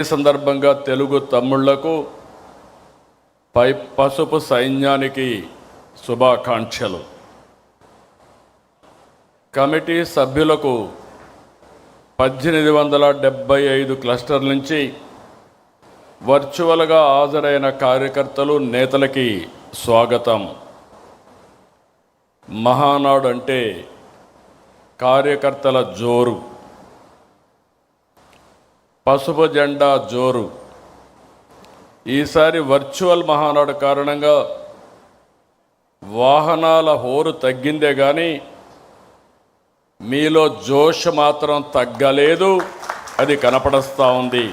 ఈ సందర్భంగా తెలుగు తమ్ముళ్లకు పసుపు సైన్యానికి శుభాకాంక్షలు. కమిటీ సభ్యులకు 1875 క్లస్టర్ల నుంచి వర్చువల్గా హాజరైన కార్యకర్తలు నేతలకి స్వాగతం. మహానాడు అంటే కార్యకర్తల జోరు, పసుపు జెండా జోరు. ఈసారి వర్చువల్ మహానాడు కారణంగా వాహనాల హోరు తగ్గిందే కానీ మీలో జోష్ మాత్రం తగ్గలేదు, అది కనపడస్తూ ఉంది.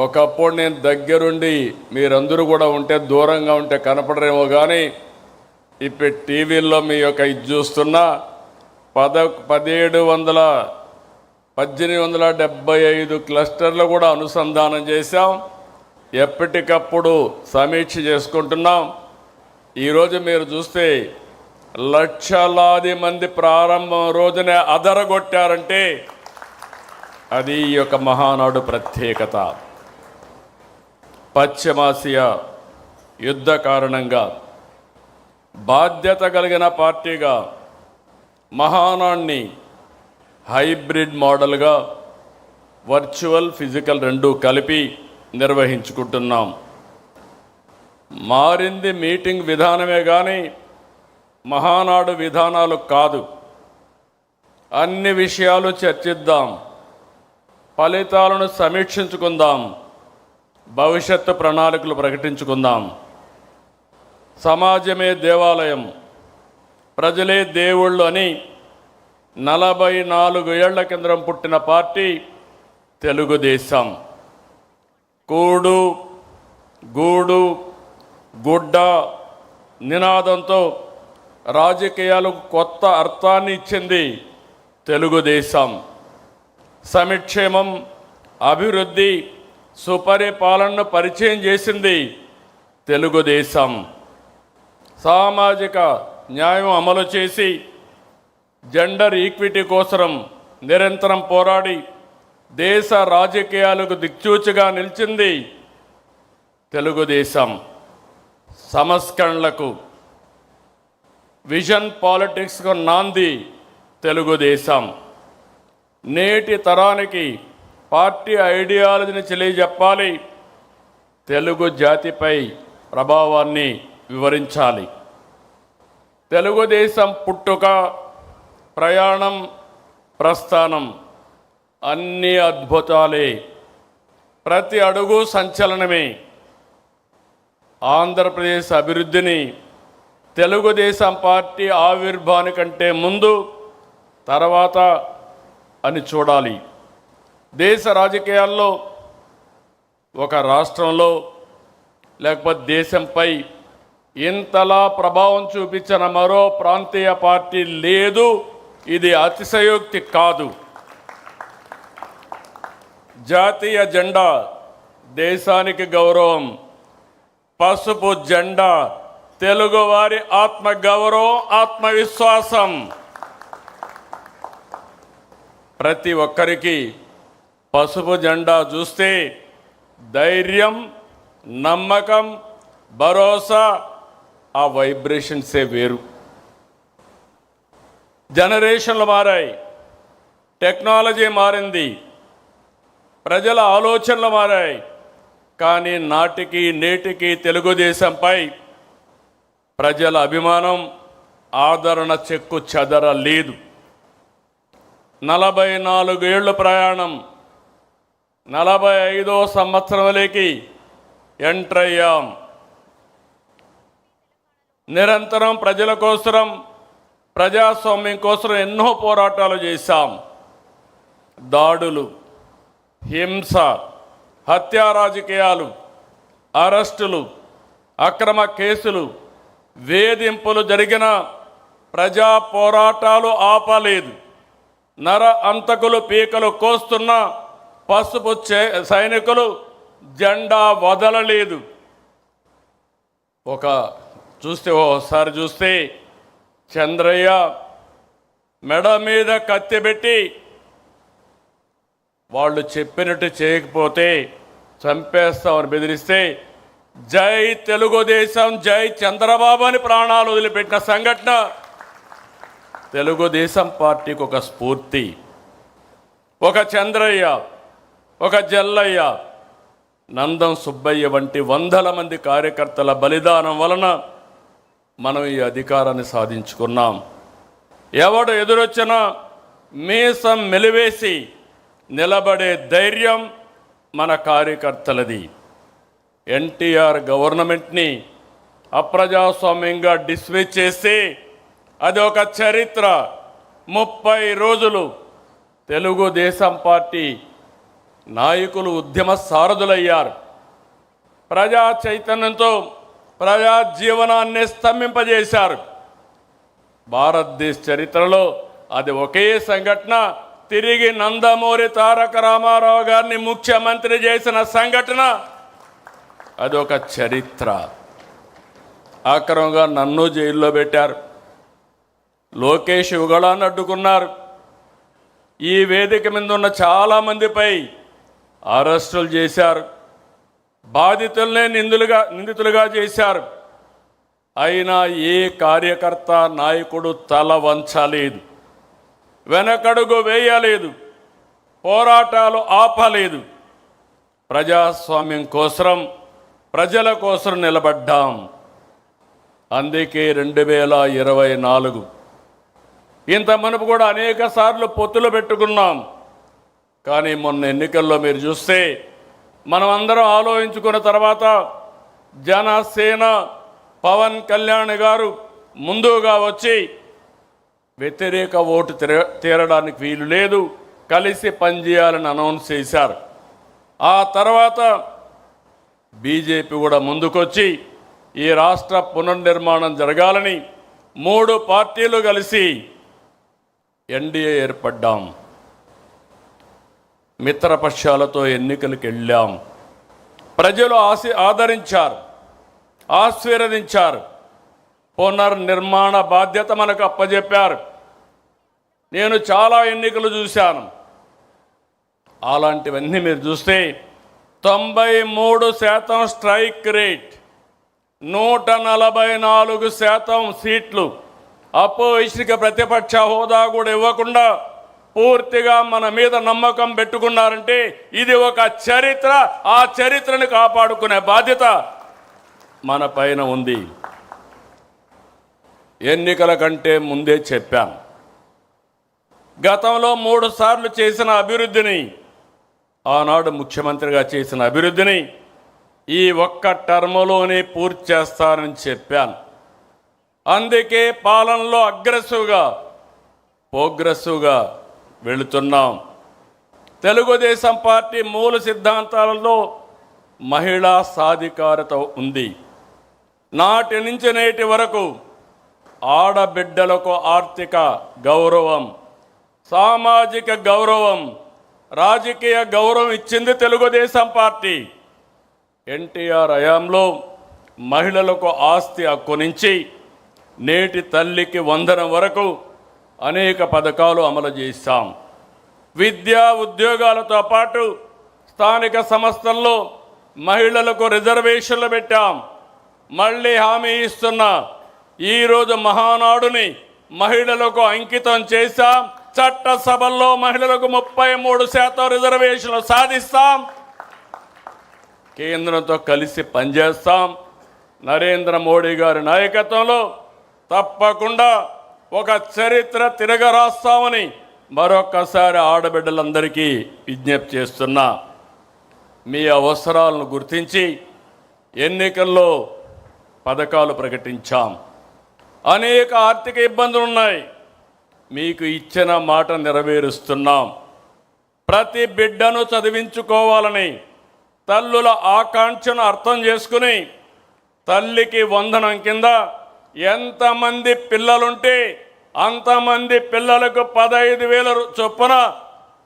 ఒకప్పుడు నేను దగ్గరుండి మీరందరూ కూడా ఉంటే దూరంగా ఉంటే కనపడరేమో కానీ ఇప్పుడు టీవీల్లో మీ యొక్క ఇది చూస్తున్నా 1875 క్లస్టర్లు కూడా అనుసంధానం చేశాం. ఎప్పటికప్పుడు సమీక్ష చేసుకుంటున్నాం. ఈరోజు మీరు చూస్తే లక్షలాది మంది ప్రారంభం రోజునే అదరగొట్టారంటే అది ఈ యొక్క మహానాడు ప్రత్యేకత. పశ్చిమాసియా యుద్ధ కారణంగా బాధ్యత కలిగిన పార్టీగా మహానాడిని హైబ్రిడ్ మోడల్గా వర్చువల్ ఫిజికల్ రెండు కలిపి నిర్వహించుకుంటున్నాం. మారింది మీటింగ్ విధానమే కానీ మహానాడు విధానాలు కాదు. అన్ని విషయాలు చర్చిద్దాం, ఫలితాలను సమీక్షించుకుందాం, భవిష్యత్తు ప్రణాళికలు ప్రకటించుకుందాం. సమాజమే దేవాలయం, ప్రజలే దేవుళ్ళు అని 44 ఏళ్ల కిందం పుట్టిన పార్టీ తెలుగుదేశం. కూడు గూడు గుడ్డ నినాదంతో రాజకీయాలకు కొత్త అర్థాన్ని ఇచ్చింది తెలుగుదేశం. సంక్షేమం, అభివృద్ధి, సుపరిపాలనను పరిచయం చేసింది తెలుగుదేశం. సామాజిక న్యాయం అమలు చేసి జెండర్ ఈక్విటీ కోసం నిరంతరం పోరాడి దేశ రాజకీయాలకు దిక్చూచిగా నిలిచింది తెలుగుదేశం. సంస్కరణలకు, విజన్ పాలిటిక్స్కు నాంది తెలుగుదేశం. నేటి తరానికి పార్టీ ఐడియాలజీని తెలియజెప్పాలి, తెలుగు జాతిపై ప్రభావాన్ని వివరించాలి. తెలుగుదేశం పుట్టుక, ప్రయాణం, ప్రస్థానం అన్నీ అద్భుతాలే, ప్రతి అడుగు సంచలనమే. ఆంధ్రప్రదేశ్ అభివృద్ధిని తెలుగుదేశం పార్టీ ఆవిర్భావానికంటే ముందు తర్వాత అని చూడాలి. దేశ రాజకీయాల్లో ఒక రాష్ట్రంలో లేకపోతే దేశంపై ఇంతలా ప్రభావం చూపించిన మరో ప్రాంతీయ పార్టీ లేదు. ఇది అతిశయోక్తి కాదు. జాతీయ జెండా దేశానికి గౌరవం, పసుపు జెండా తెలుగువారి ఆత్మగౌరవం, ఆత్మవిశ్వాసం. ప్రతి ఒక్కరికి పసుపు జెండా చూస్తే ధైర్యం, నమ్మకం, భరోసా, ఆ వైబ్రేషన్సే వేరు. జనరేషన్లు మారాయి, టెక్నాలజీ మారింది, ప్రజల ఆలోచనలు మారాయి. కానీ నాటికి నేటికి తెలుగుదేశంపై ప్రజల అభిమానం, ఆదరణ చెక్కు చెదరలేదు. 44 ఏళ్ళు ప్రయాణం, 45వ సంవత్సరంలోకి ఎంటర్ అయ్యాం. నిరంతరం ప్రజల కోసం, ప్రజాస్వామ్యం కోసం ఎన్నో పోరాటాలు చేశాం. దాడులు, హింస, హత్యా రాజకీయాలు, అరెస్టులు, అక్రమ కేసులు, వేధింపులు జరిగిన ప్రజా పోరాటాలు ఆపలేదు. నర అంతకులు పీకలు కోస్తున్న పసుపు సైనికులు జెండా వదలలేదు. ఓసారి చూస్తే చంద్రయ్య మెడ మీద కత్తి పెట్టి వాళ్ళు చెప్పినట్టు చేయకపోతే చంపేస్తామని బెదిరిస్తే జై తెలుగుదేశం జై చంద్రబాబు అని ప్రాణాలు వదిలిపెట్టిన సంఘటన తెలుగుదేశం పార్టీకి ఒక స్ఫూర్తి. ఒక చంద్రయ్య, ఒక జల్లయ్య, నందం సుబ్బయ్య వంటి వందల మంది కార్యకర్తల బలిదానం వలన మనం ఈ అధికారాన్ని సాధించుకున్నాం. ఎవడు ఎదురొచ్చినా మీసం మెలివేసి నిలబడే ధైర్యం మన కార్యకర్తలది. ఎన్టీఆర్ గవర్నమెంట్ని అప్రజాస్వామ్యంగా డిస్మిస్ చేసి అది ఒక చరిత్ర. 30 రోజులు తెలుగుదేశం పార్టీ నాయకులు ఉద్యమ సారథులయ్యారు. ప్రజా చైతన్యంతో ప్రజా జీవనాన్ని స్తంభింపజేశారు. భారతదేశ చరిత్రలో అది ఒకే సంఘటన. తిరిగి నందమూరి తారక రామారావు గారిని ముఖ్యమంత్రి చేసిన సంఘటన అది ఒక చరిత్ర. ఆక్రమంగా నన్ను జైల్లో పెట్టారు. లోకేష్ యుగళాన్ని అడ్డుకున్నారు. ఈ వేదిక మీద ఉన్న చాలామందిపై అరెస్టులు చేశారు. బాధితులనే నిందితులుగా చేశారు. అయినా ఏ కార్యకర్త నాయకుడు తల వంచలేదు, వెనకడుగు వేయలేదు, పోరాటాలు ఆపలేదు. ప్రజాస్వామ్యం కోసం, ప్రజల కోసం నిలబడ్డాం. అందుకే 2024 ఇంత మనపు కూడా అనేక సార్లు పొత్తులు పెట్టుకున్నాం. కానీ మొన్న ఎన్నికల్లో మీరు చూస్తే మనం అందరం ఆలోచించుకున్న తర్వాత జనసేన పవన్ కళ్యాణ్ గారు ముందుగా వచ్చి వ్యతిరేక ఓటు తీరడానికి వీలు లేదు, కలిసి పనిచేయాలని అనౌన్స్ చేశారు. ఆ తర్వాత బీజేపీ కూడా ముందుకొచ్చి ఈ రాష్ట్ర పునర్నిర్మాణం జరగాలని 3 పార్టీలు కలిసి ఎన్డీఏ ఏర్పడ్డాం. మిత్రపక్షాలతో ఎన్నికలకు వెళ్ళాం. ప్రజలు ఆదరించారు, ఆశీర్వదించారు. పునర్నిర్మాణ బాధ్యత మనకు అప్పజెప్పారు. నేను చాలా ఎన్నికలు చూశాను. అలాంటివన్నీ మీరు చూస్తే 93% స్ట్రైక్ రేట్, 144% సీట్లు, అపోజిషన్కి ప్రతిపక్ష హోదా కూడా ఇవ్వకుండా పూర్తిగా మన మీద నమ్మకం పెట్టుకున్నారంటే ఇది ఒక చరిత్ర. ఆ చరిత్రను కాపాడుకునే బాధ్యత మన పైన ఉంది. ఎన్నికల కంటే ముందే చెప్పాను, గతంలో 3 సార్లు చేసిన అభివృద్ధిని, ఆనాడు ముఖ్యమంత్రిగా చేసిన అభివృద్ధిని ఈ ఒక్క టర్మ్లోనే పూర్తి చేస్తానని చెప్పాను. అందుకే పాలనలో ప్రోగ్రెసివ్గా వెళుతున్నాం. తెలుగుదేశం పార్టీ మూల సిద్ధాంతాలలో మహిళా సాధికారత ఉంది. నాటి నుంచి నేటి వరకు ఆడబిడ్డలకు ఆర్థిక గౌరవం, సామాజిక గౌరవం, రాజకీయ గౌరవం ఇచ్చింది తెలుగుదేశం పార్టీ. ఎన్టీఆర్ హయాంలో మహిళలకు ఆస్తి హక్కు నుంచి నేటి తల్లికి వందనం వరకు అనేక పథకాలు అమలు చేశాం. విద్యా ఉద్యోగాలతో పాటు స్థానిక సంస్థల్లో మహిళలకు రిజర్వేషన్లు పెట్టాం. మళ్ళీ హామీ ఇస్తున్నా, ఈరోజు మహానాడుని మహిళలకు అంకితం చేశాం. చట్టసభల్లో మహిళలకు 33% రిజర్వేషన్లు సాధిస్తాం. కేంద్రంతో కలిసి పనిచేస్తాం. నరేంద్ర మోడీ గారి నాయకత్వంలో తప్పకుండా ఒక చరిత్ర తిరగరాస్తామని మరొక్కసారి ఆడబిడ్డలందరికీ విజ్ఞప్తి చేస్తున్నా. మీ అవసరాలను గుర్తించి ఎన్నికల్లో పథకాలు ప్రకటించాం. అనేక ఆర్థిక ఇబ్బందులు ఉన్నాయి, మీకు ఇచ్చిన మాట నెరవేరుస్తున్నాం. ప్రతి బిడ్డను చదివించుకోవాలని తల్లుల ఆకాంక్షను అర్థం చేసుకుని తల్లికి వందనం కింద ఎంతమంది పిల్లలుంటే అంతమంది పిల్లలకు 15,000 చొప్పున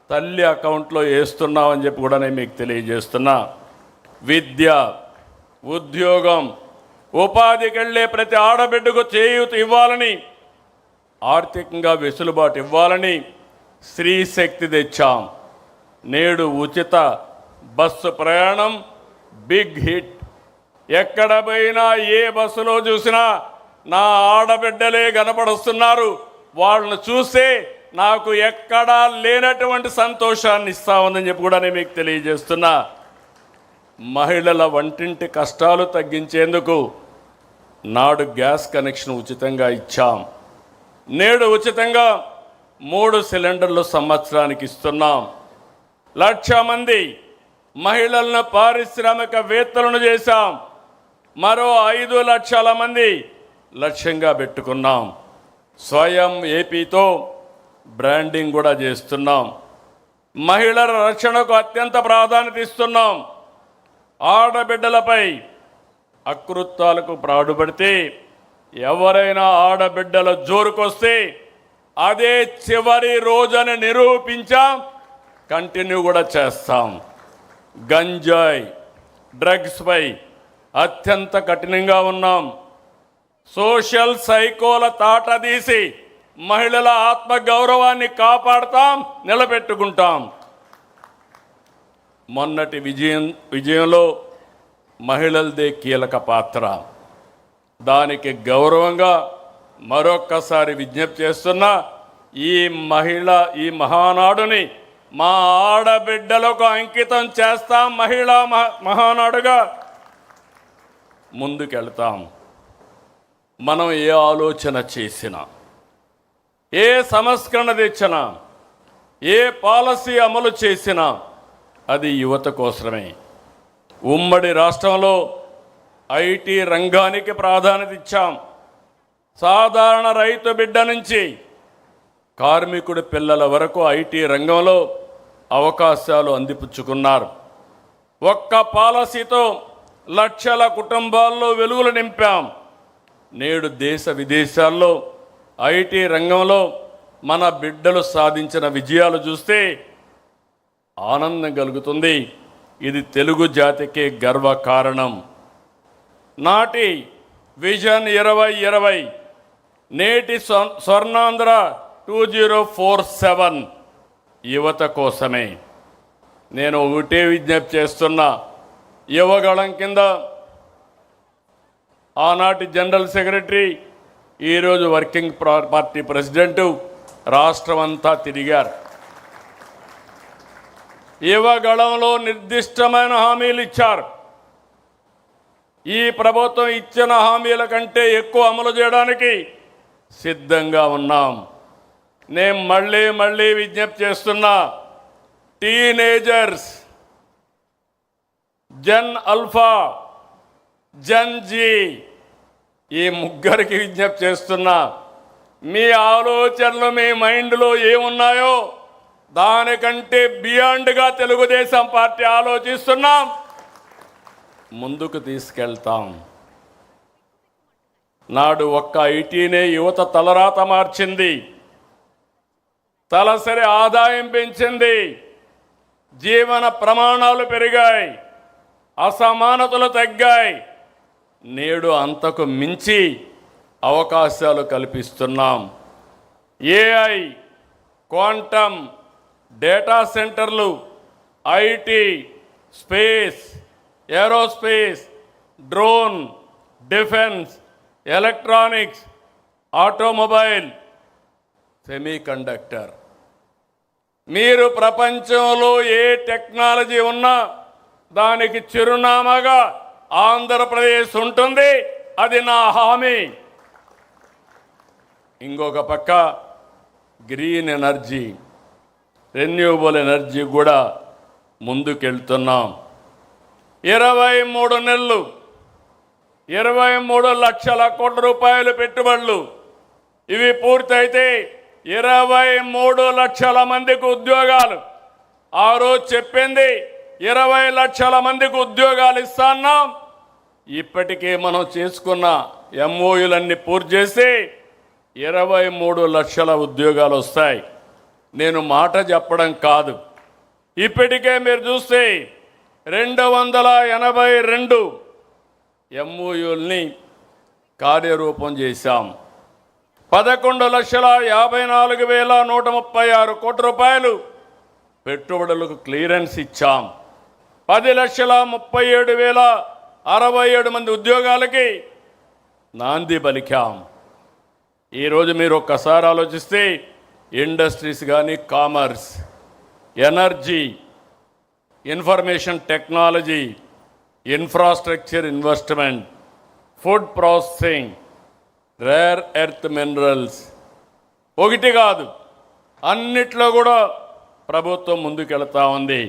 తల్లి అకౌంట్లో వేస్తున్నామని చెప్పి కూడా నేను మీకు తెలియజేస్తున్నా. విద్య, ఉద్యోగం, ఉపాధికి వెళ్ళే ప్రతి ఆడబిడ్డకు చేయూత ఇవ్వాలని, ఆర్థికంగా వెసులుబాటు ఇవ్వాలని స్త్రీ శక్తి తెచ్చాం. నేడు ఉచిత బస్సు ప్రయాణం బిగ్ హిట్. ఎక్కడ పోయినా ఏ బస్సులో చూసినా నా ఆడబిడ్డలే కనపడుస్తున్నారు. వాళ్ళను చూస్తే నాకు ఎక్కడా లేనటువంటి సంతోషాన్ని ఇస్తా ఉందని చెప్పి కూడా నేను మీకు తెలియజేస్తున్నా. మహిళల వంటింటి కష్టాలు తగ్గించేందుకు నాడు గ్యాస్ కనెక్షన్ ఉచితంగా ఇచ్చాం. నేడు ఉచితంగా 3 సిలిండర్లు సంవత్సరానికి ఇస్తున్నాం. 1,00,000 మంది మహిళలను పారిశ్రామికవేత్తలను చేశాం. మరో 5 లక్షల మంది లక్ష్యంగా పెట్టుకున్నాం. స్వయం ఏపీతో బ్రాండింగ్ కూడా చేస్తున్నాం. మహిళల రక్షణకు అత్యంత ప్రాధాన్యత ఇస్తున్నాం. ఆడబిడ్డలపై అకృత్యాలకు పాటుపడితే ఎవరైనా ఆడబిడ్డల జోరుకొస్తే అదే చివరి రోజని నిరూపించాం. కంటిన్యూ కూడా చేస్తాం. గంజాయి డ్రగ్స్పై అత్యంత కఠినంగా ఉన్నాం. సోషల్ సైకోల తాట తీసి మహిళల ఆత్మగౌరవాన్ని కాపాడుతాం, నిలబెట్టుకుంటాం. మొన్నటి విజయంలో మహిళలదే కీలక పాత్ర. దానికి గౌరవంగా మరొక్కసారి విజ్ఞప్తి చేస్తున్నా, ఈ మహానాడుని మా ఆడబిడ్డలకు అంకితం చేస్తాం. మహిళా మహానాడుగా ముందుకెళ్తాం. మనం ఏ ఆలోచన చేసినా, ఏ సంస్కరణ తెచ్చినా, ఏ పాలసీ అమలు చేసినా అది యువత కోసమే. ఉమ్మడి రాష్ట్రంలో ఐటీ రంగానికి ప్రాధాన్యత ఇచ్చాం. సాధారణ రైతు బిడ్డ నుంచి కార్మికుడి పిల్లల వరకు ఐటీ రంగంలో అవకాశాలు అందిపుచ్చుకున్నారు. ఒక్క పాలసీతో లక్షల కుటుంబాల్లో వెలుగులు నింపాం. నేడు దేశ విదేశాల్లో ఐటీ రంగంలో మన బిడ్డలు సాధించిన విజయాలు చూస్తే ఆనందం కలుగుతుంది. ఇది తెలుగు జాతికే గర్వకారణం. నాటి విజన్ 2020, నేటి స్వర్ణాంధ్ర 2047 యువత కోసమే. నేను ఒకటే విజ్ఞప్తి చేస్తున్నా, యువగళం కింద ఆనాటి జనరల్ సెక్రటరీ, ఈరోజు వర్కింగ్ పార్టీ ప్రెసిడెంటు రాష్ట్రం అంతా తిరిగారు. యువగళంలో నిర్దిష్టమైన హామీలు ఇచ్చారు. ఈ ప్రభుత్వం ఇచ్చిన హామీల కంటే ఎక్కువ అమలు చేయడానికి సిద్ధంగా ఉన్నాం. నేను మళ్ళీ విజ్ఞప్తి చేస్తున్నా, teenagers, Gen Alpha, Gen Z, ఈ ముగ్గురికి విజ్ఞప్తి చేస్తున్నా, మీ ఆలోచనలు మీ మైండ్లో ఏమున్నాయో దానికంటే బియాండ్గా తెలుగుదేశం పార్టీ ఆలోచిస్తున్నాం, ముందుకు తీసుకెళ్తాం. నాడు ఒక్క ఐటీనే యువత తలరాత మార్చింది, తలసరి ఆదాయం పెంచింది, జీవన ప్రమాణాలు పెరిగాయి, అసమానతలు తగ్గాయి. నేడు అంతకు మించి అవకాశాలు కల్పిస్తున్నాం. ఏఐ, క్వాంటమ్, డేటా సెంటర్లు, IT, space, aerospace, drone, defence, electronics, automobile, semiconductor. మీరు ప్రపంచంలో ఏ టెక్నాలజీ ఉన్నా దానికి చిరునామాగా ఆంధ్రప్రదేశ్ ఉంటుంది. అది నా హామీ. ఇంకొక పక్క గ్రీన్ ఎనర్జీ, రెన్యూవబుల్ ఎనర్జీ కూడా ముందుకెళ్తున్నాం. 23 నెలలు 23 లక్షల కోట్ల రూపాయలు పెట్టుబడులు. ఇవి పూర్తయితే 23 లక్షల మందికి ఉద్యోగాలు. ఆ రోజు చెప్పింది 20 లక్షల మందికి ఉద్యోగాలు ఇస్తున్నాం. ఇప్పటికే మనం చేసుకున్న ఎంఓయూలన్నీ పూర్తి చేసి 23 లక్షల ఉద్యోగాలు వస్తాయి. నేను మాట చెప్పడం కాదు, ఇప్పటికే మీరు చూస్తే 282 ఎంఓయూల్ని కార్యరూపం చేశాం. 11,54,136 కోట్ల రూపాయలు పెట్టుబడులకు క్లియరెన్స్ ఇచ్చాం. 10,37,067 మంది ఉద్యోగాలకి నాంది పలికాం. ఈరోజు మీరు ఒక్కసారి ఆలోచిస్తే ఇండస్ట్రీస్ కానీ, commerce, energy, information technology, infrastructure investment, food processing, rare earth minerals, ఒకటి కాదు అన్నిట్లో కూడా ప్రభుత్వం ముందుకెళ్తా ఉంది.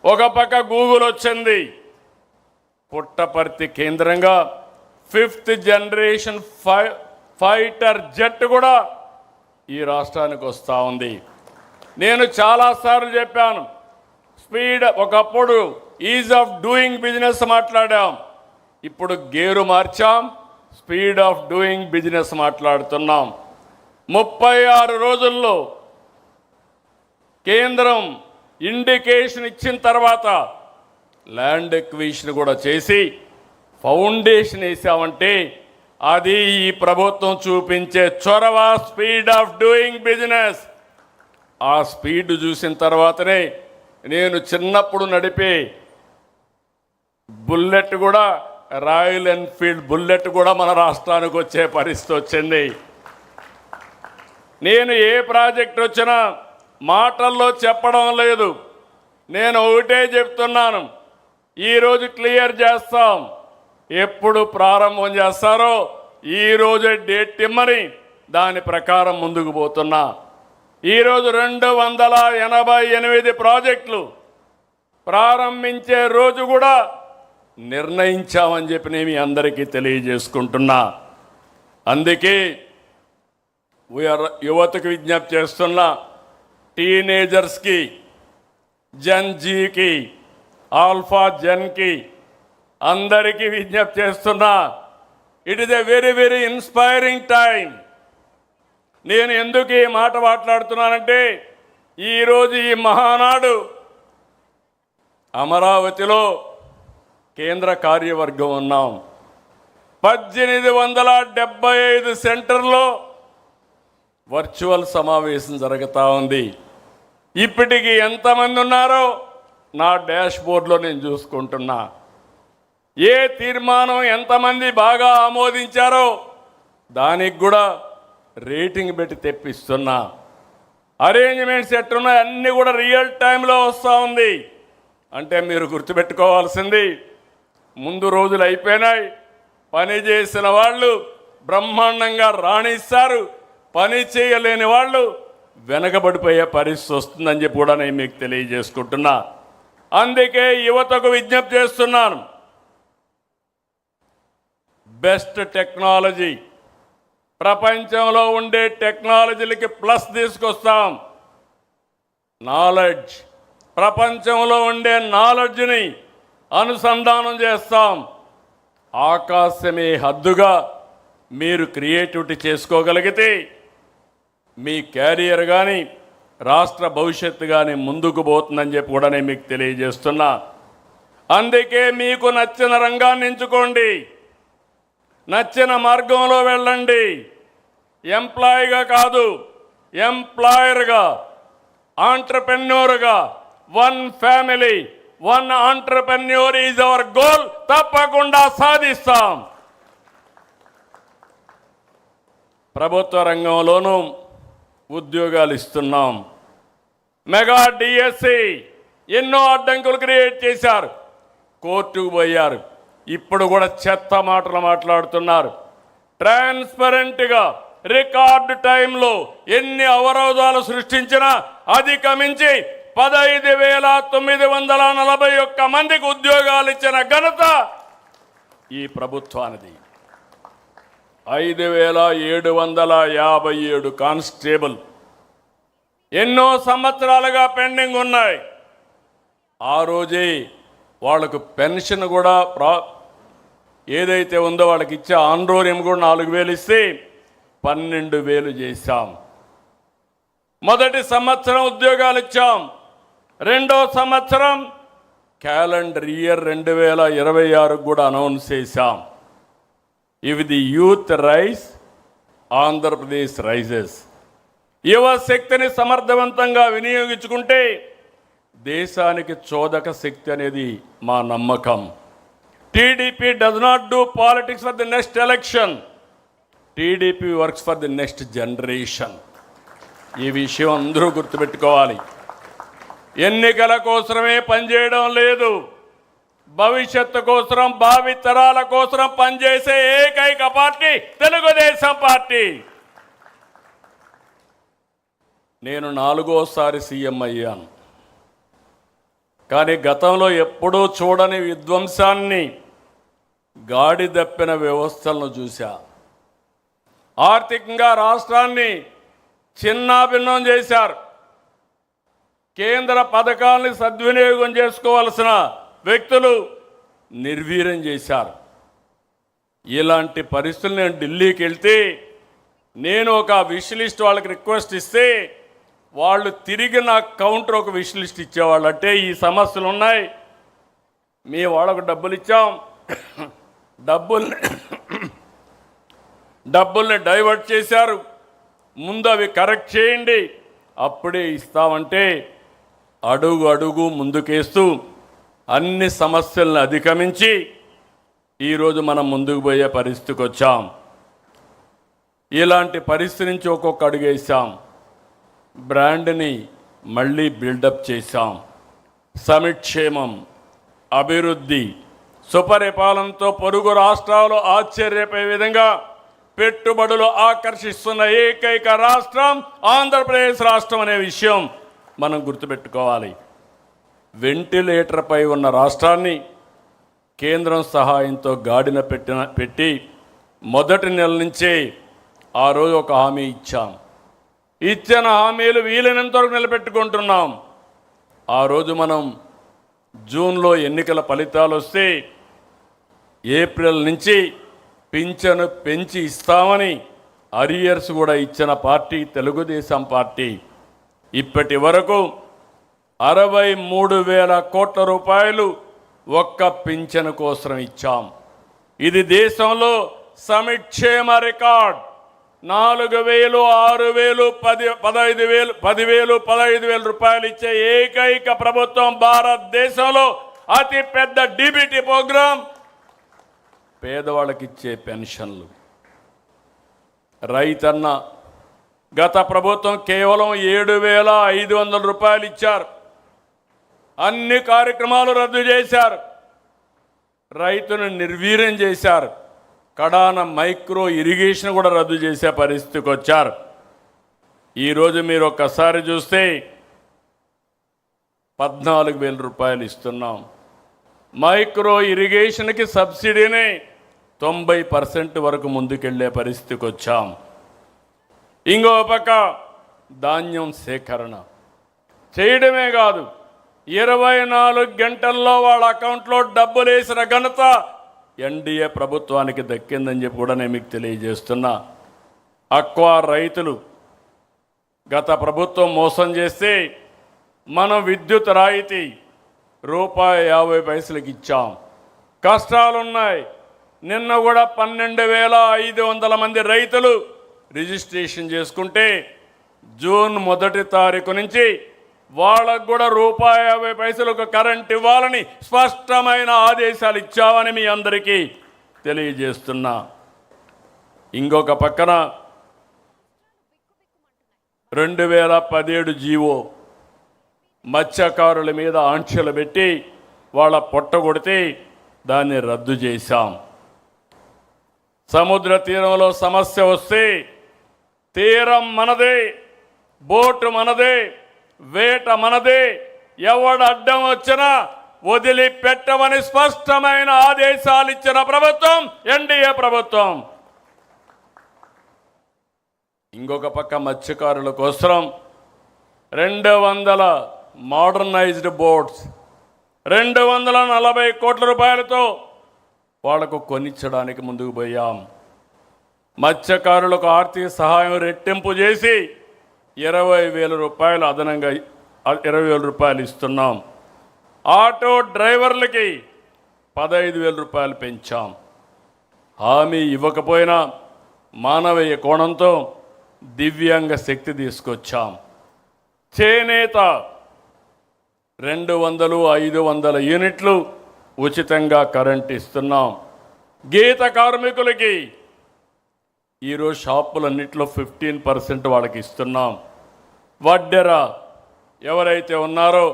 ఒక పక్క గూగుల్ వచ్చింది, పుట్టపర్తి కేంద్రంగా 5th జనరేషన్ ఫైటర్ జెట్ కూడా ఈ రాష్ట్రానికి వస్తూ ఉంది. నేను చాలాసార్లు చెప్పాను, స్పీడ్, ఒకప్పుడు ఈజ్ ఆఫ్ డూయింగ్ బిజినెస్ మాట్లాడాం, ఇప్పుడు గేరు మార్చాం, స్పీడ్ ఆఫ్ డూయింగ్ బిజినెస్ మాట్లాడుతున్నాం. 36 రోజుల్లో కేంద్రం ఇండికేషన్ ఇచ్చిన తర్వాత ల్యాండ్ ఎక్విజిషన్ కూడా చేసి ఫౌండేషన్ వేసామంటే అది ఈ ప్రభుత్వం చూపించే చొరవ, స్పీడ్ ఆఫ్ డూయింగ్ బిజినెస్. ఆ స్పీడ్ చూసిన తర్వాతనే నేను చిన్నప్పుడు నడిపే బుల్లెట్ కూడా, రాయల్ ఎన్ఫీల్డ్ బుల్లెట్ కూడా మన రాష్ట్రానికి వచ్చే పరిస్థితి వచ్చింది. నేను ఏ ప్రాజెక్ట్ వచ్చినా మాటల్లో చెప్పడం లేదు, నేను ఒకటే చెప్తున్నాను, ఈరోజు క్లియర్ చేస్తాం. ఎప్పుడు ప్రారంభం చేస్తారో ఈరోజే డేట్ ఇమ్మని దాని ప్రకారం ముందుకు పోతున్నా. ఈరోజు 288 ప్రాజెక్టులు ప్రారంభించే రోజు కూడా నిర్ణయించామని చెప్పి నేను మీ అందరికీ తెలియజేసుకుంటున్నా. అందుకే యువతకు విజ్ఞప్తి చేస్తున్నా, టీనేజర్స్కి, జన్జీకి, ఆల్ఫా జన్కి అందరికీ విజ్ఞప్తి చేస్తున్నా, it is a very very inspiring time. నేను ఎందుకు ఈ మాట మాట్లాడుతున్నానంటే, ఈరోజు ఈ మహానాడు అమరావతిలో కేంద్ర కార్యవర్గం ఉన్నాం. 1875 సెంటర్లో వర్చువల్ సమావేశం జరుగుతూ ఉంది. ఇప్పటికి ఎంతమంది ఉన్నారో నా డాష్ బోర్డులో నేను చూసుకుంటున్నా. ఏ తీర్మానం ఎంతమంది బాగా ఆమోదించారో దానికి కూడా రేటింగ్ పెట్టి తెప్పిస్తున్నా. అరేంజ్మెంట్స్ ఎట్టున్నాయి అన్నీ కూడా రియల్ టైంలో వస్తూ ఉంది. అంటే మీరు గుర్తుపెట్టుకోవాల్సింది, ముందు రోజులు అయిపోయినాయి, పని చేసిన వాళ్ళు బ్రహ్మాండంగా రాణిస్తారు, పని చేయలేని వాళ్ళు వెనకబడిపోయే పరిస్థితి వస్తుందని చెప్పి కూడా నేను మీకు తెలియజేసుకుంటున్నా. అందుకే యువతకు విజ్ఞప్తి చేస్తున్నాను, బెస్ట్ టెక్నాలజీ, ప్రపంచంలో ఉండే టెక్నాలజీలకి ప్లస్ తీసుకొస్తాం. నాలెడ్జ్, ప్రపంచంలో ఉండే నాలెడ్జ్ని అనుసంధానం చేస్తాం. ఆకాశమే హద్దుగా మీరు క్రియేటివిటీ చేసుకోగలిగితే మీ క్యారియర్ కానీ, రాష్ట్ర భవిష్యత్తు కానీ ముందుకు పోతుందని చెప్పి కూడా నేను మీకు తెలియజేస్తున్నా. అందుకే మీకు నచ్చిన రంగాన్ని ఎంచుకోండి, నచ్చిన మార్గంలో వెళ్ళండి. ఎంప్లాయీగా కాదు, ఎంప్లాయర్గా, ఆంటర్ప్రెన్యూర్గా, one family, one entrepreneur is our goal. తప్పకుండా సాధిస్తాం. ప్రభుత్వ రంగంలోనూ ఉద్యోగాలు ఇస్తున్నాం. మెగా డిఎస్సి ఎన్నో అడ్డంకులు క్రియేట్ చేశారు, కోర్టుకు పోయారు, ఇప్పుడు కూడా చెత్త మాటలు మాట్లాడుతున్నారు. ట్రాన్స్పరెంట్గా రికార్డు టైంలో ఎన్ని అవరోధాలు సృష్టించినా అధిగమించి 15,941 మందికి ఉద్యోగాలు ఇచ్చిన ఘనత ఈ ప్రభుత్వానిది. 5,757 కానిస్టేబుల్ ఎన్నో సంవత్సరాలుగా పెండింగ్ ఉన్నాయి. ఆ రోజే వాళ్లకు పెన్షన్ కూడా ఏదైతే ఉందో వాళ్ళకి ఇచ్చే ఆన్రోరియం కూడా 4,000 ఇస్తే 12,000 చేశాం. మొదటి సంవత్సరం ఉద్యోగాలు ఇచ్చాం. రెండో సంవత్సరం క్యాలెండర్ ఇయర్ 2026 కూడా అనౌన్స్ చేశాం. If the youth rise, Andhra Pradesh rises. యువ శక్తిని సమర్థవంతంగా వినియోగించుకుంటే దేశానికి చోదక శక్తి అనేది మా నమ్మకం. TDP does not do politics for the next election. TDP works for the next generation. ఈ విషయం అందరూ గుర్తుపెట్టుకోవాలి. ఎన్నికల కోసమే పనిచేయడం లేదు, భవిష్యత్తు కోసం, భావి తరాల కోసం పనిచేసే ఏకైక పార్టీ తెలుగుదేశం పార్టీ. నేను 4వసారి సీఎం అయ్యాను. కానీ గతంలో ఎప్పుడూ చూడని విధ్వంసాన్ని, గాడి దప్పిన వ్యవస్థలను చూశా. ఆర్థికంగా రాష్ట్రాన్ని చిన్నాభిన్నం చేశారు. కేంద్ర పథకాలని సద్వినియోగం చేసుకోవాల్సిన వ్యక్తులు నిర్వీర్యం చేశారు. ఇలాంటి పరిస్థితులు నేను ఢిల్లీకి వెళ్తే, నేను ఒక విష్ లిస్ట్ వాళ్ళకి రిక్వెస్ట్ ఇస్తే, వాళ్ళు తిరిగి నాకు కౌంటర్ ఒక విష్ లిస్ట్ ఇచ్చేవాళ్ళు. అంటే ఈ సమస్యలు ఉన్నాయి, మీ వాళ్ళకు డబ్బులు ఇచ్చాం, డబ్బుల్ని డైవర్ట్ చేశారు, ముందు అవి కరెక్ట్ చేయండి, అప్పుడే ఇస్తామంటే అడుగు అడుగు ముందుకేస్తూ అన్ని సమస్యలను అధిగమించి ఈరోజు మనం ముందుకు పోయే పరిస్థితికి వచ్చాం. ఇలాంటి పరిస్థితి నుంచి ఒక్కొక్క అడుగు వేసాం. బ్రాండ్ని మళ్ళీ బిల్డప్ చేశాం. సమిక్షేమం, అభివృద్ధి, సుపరిపాలనతో పొరుగు రాష్ట్రాలు ఆశ్చర్యపోయే విధంగా పెట్టుబడులు ఆకర్షిస్తున్న ఏకైక రాష్ట్రం ఆంధ్రప్రదేశ్ రాష్ట్రం అనే విషయం మనం గుర్తుపెట్టుకోవాలి. వెంటిలేటర్పై ఉన్న రాష్ట్రాన్ని కేంద్రం సహాయంతో గాడిన పెట్టి మొదటి నెల నుంచే ఆ రోజు ఒక హామీ ఇచ్చాం. ఇచ్చిన హామీలు వీలైనంత వరకు నిలబెట్టుకుంటున్నాం. ఆ రోజు మనం జూన్లో ఎన్నికల ఫలితాలు వస్తే ఏప్రిల్ నుంచి పింఛను పెంచి ఇస్తామని అరియర్స్ కూడా ఇచ్చిన పార్టీ తెలుగుదేశం పార్టీ. ఇప్పటి వరకు 63,000 కోట్ల రూపాయలు ఒక్క పింఛను కోసం ఇచ్చాం. ఇది దేశంలో సమిక్షేమ రికార్డ్. 4,000, 6,000, 15,000, 10,000, 15,000 రూపాయలు ఇచ్చే ఏకైక ప్రభుత్వం భారతదేశంలో. అతి పెద్ద డీబీటీ ప్రోగ్రాం, పేదవాళ్ళకి ఇచ్చే పెన్షన్లు. రైతన్న గత ప్రభుత్వం కేవలం 7,500 రూపాయలు ఇచ్చారు. అన్ని కార్యక్రమాలు రద్దు చేశారు, రైతును నిర్వీర్యం చేశారు. కడాన మైక్రో ఇరిగేషన్ కూడా రద్దు చేసే పరిస్థితికి వచ్చారు. ఈరోజు మీరు ఒక్కసారి చూస్తే 14,000 రూపాయలు ఇస్తున్నాం. మైక్రో ఇరిగేషన్కి సబ్సిడీని 90% వరకు ముందుకెళ్లే పరిస్థితికి వచ్చాం. ఇంకో పక్క ధాన్యం సేకరణ చేయడమే కాదు, 24 గంటల్లో వాళ్ళ అకౌంట్లో డబ్బులు వేసిన ఘనత ఎన్డీఏ ప్రభుత్వానికి దక్కిందని చెప్పి కూడా నేను మీకు తెలియజేస్తున్నా. అక్వా రైతులు గత ప్రభుత్వం మోసం చేస్తే మనం విద్యుత్ రాయితీ ₹50 ఇచ్చాం. కష్టాలున్నాయి. నిన్న కూడా 12,500 మంది రైతులు రిజిస్ట్రేషన్ చేసుకుంటే జూన్ 1 తారీఖు నుంచి వాళ్ళకు కూడా ₹50 కరెంట్ ఇవ్వాలని స్పష్టమైన ఆదేశాలు ఇచ్చామని మీ అందరికీ తెలియజేస్తున్నా. ఇంకొక పక్కన 2017 జీవో మత్స్యకారుల మీద ఆంక్షలు పెట్టి వాళ్ళ పొట్టగొడితే దాన్ని రద్దు చేశాం. సముద్ర తీరంలో సమస్య వస్తే తీరం మనదే, బోటు మనదే, వేట మనదే, ఎవడు అడ్డం వచ్చినా వదిలిపెట్టమని స్పష్టమైన ఆదేశాలు ఇచ్చిన ప్రభుత్వం ఎన్డీఏ ప్రభుత్వం. ఇంకొక పక్క మత్స్యకారుల కోసం 200 మోడర్నైజ్డ్ బోట్స్ 240 కోట్ల రూపాయలతో వాళ్లకు కొనిచ్చడానికి ముందుకు పోయాం. మత్స్యకారులకు ఆర్థిక సహాయం రెట్టింపు చేసి 20,000 రూపాయలు అదనంగా 20,000 రూపాయలు ఇస్తున్నాం. ఆటో డ్రైవర్లకి 15,000 రూపాయలు పెంచాం. హామీ ఇవ్వకపోయినా మానవీయ కోణంతో దివ్యాంగ శక్తి తీసుకొచ్చాం. చేనేత 200, 500 యూనిట్లు ఉచితంగా కరెంట్ ఇస్తున్నాం. గీత కార్మికులకి ఈరోజు షాపులన్నింటిలో 15% వాళ్ళకి ఇస్తున్నాం. వడ్డెర ఎవరైతే ఉన్నారో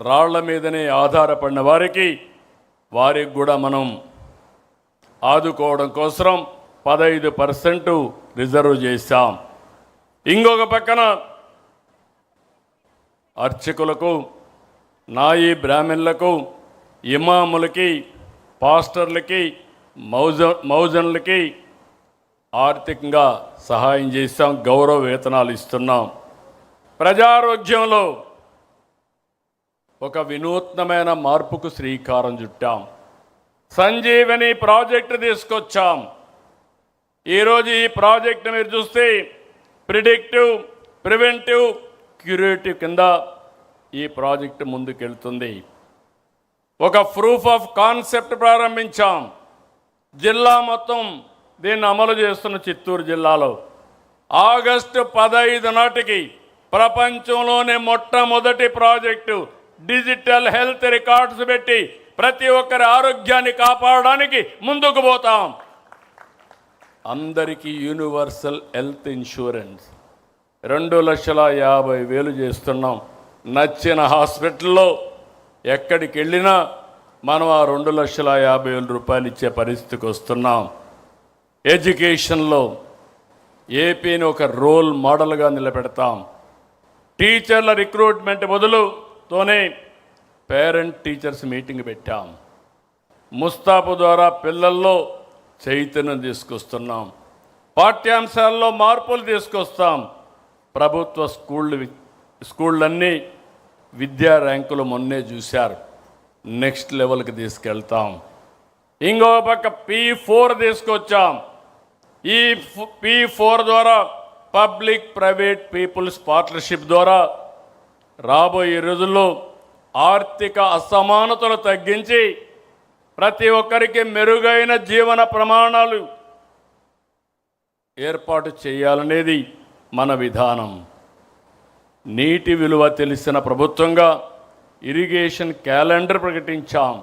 రాళ్ల మీదనే ఆధారపడిన వారికి కూడా మనం ఆదుకోవడం కోసం 15% రిజర్వ్ చేశాం. ఇంకొక పక్కన అర్చకులకు, నాయి బ్రాహ్మణులకు, ఇమాములకి, పాస్టర్లకి, మౌజన్లకి ఆర్థికంగా సహాయం చేస్తాం. గౌరవ వేతనాలు ఇస్తున్నాం. ప్రజారోగ్యంలో ఒక వినూత్నమైన మార్పుకు శ్రీకారం చుట్టాం. సంజీవని ప్రాజెక్టు తీసుకొచ్చాం. ఈరోజు ఈ ప్రాజెక్టు మీరు చూస్తే ప్రిడిక్టివ్, ప్రివెంటివ్, క్యూరేటివ్ కింద ఈ ప్రాజెక్టు ముందుకెళ్తుంది. ఒక ప్రూఫ్ ఆఫ్ కాన్సెప్ట్ ప్రారంభించాం. జిల్లా మొత్తం దీన్ని అమలు చేస్తున్న చిత్తూరు జిల్లాలో ఆగస్టు 15 నాటికి ప్రపంచంలోనే మొట్టమొదటి ప్రాజెక్టు డిజిటల్ హెల్త్ రికార్డ్స్ పెట్టి ప్రతి ఒక్కరి ఆరోగ్యాన్ని కాపాడడానికి ముందుకు పోతాం. అందరికీ యూనివర్సల్ హెల్త్ ఇన్సూరెన్స్ 2,50,000 చేస్తున్నాం. నచ్చిన హాస్పిటల్లో ఎక్కడికి వెళ్ళినా మనం ఆ 2,50,000 రూపాయలు ఇచ్చే పరిస్థితికి వస్తున్నాం. ఎడ్యుకేషన్లో ఏపీని ఒక రోల్ మోడల్గా నిలబెడతాం. టీచర్ల రిక్రూట్మెంట్ మొదలుతోనే పేరెంట్ టీచర్స్ మీటింగ్ పెట్టాం. ముస్తాబు ద్వారా పిల్లల్లో చైతన్యం తీసుకొస్తున్నాం. పాఠ్యాంశాల్లో మార్పులు తీసుకొస్తాం. ప్రభుత్వ స్కూళ్ళన్నీ విద్యా ర్యాంకులు మొన్నే చూశారు. నెక్స్ట్ లెవెల్కి తీసుకెళ్తాం. ఇంకో పక్క P4 తీసుకొచ్చాం. ఈ P4 ద్వారా పబ్లిక్ ప్రైవేట్ పీపుల్స్ పార్ట్నర్షిప్ ద్వారా రాబోయే రోజుల్లో ఆర్థిక అసమానతలు తగ్గించి ప్రతి ఒక్కరికి మెరుగైన జీవన ప్రమాణాలు ఏర్పాటు చేయాలనేది మన విధానం. నీటి విలువ తెలిసిన ప్రభుత్వంగా ఇరిగేషన్ క్యాలెండర్ ప్రకటించాం.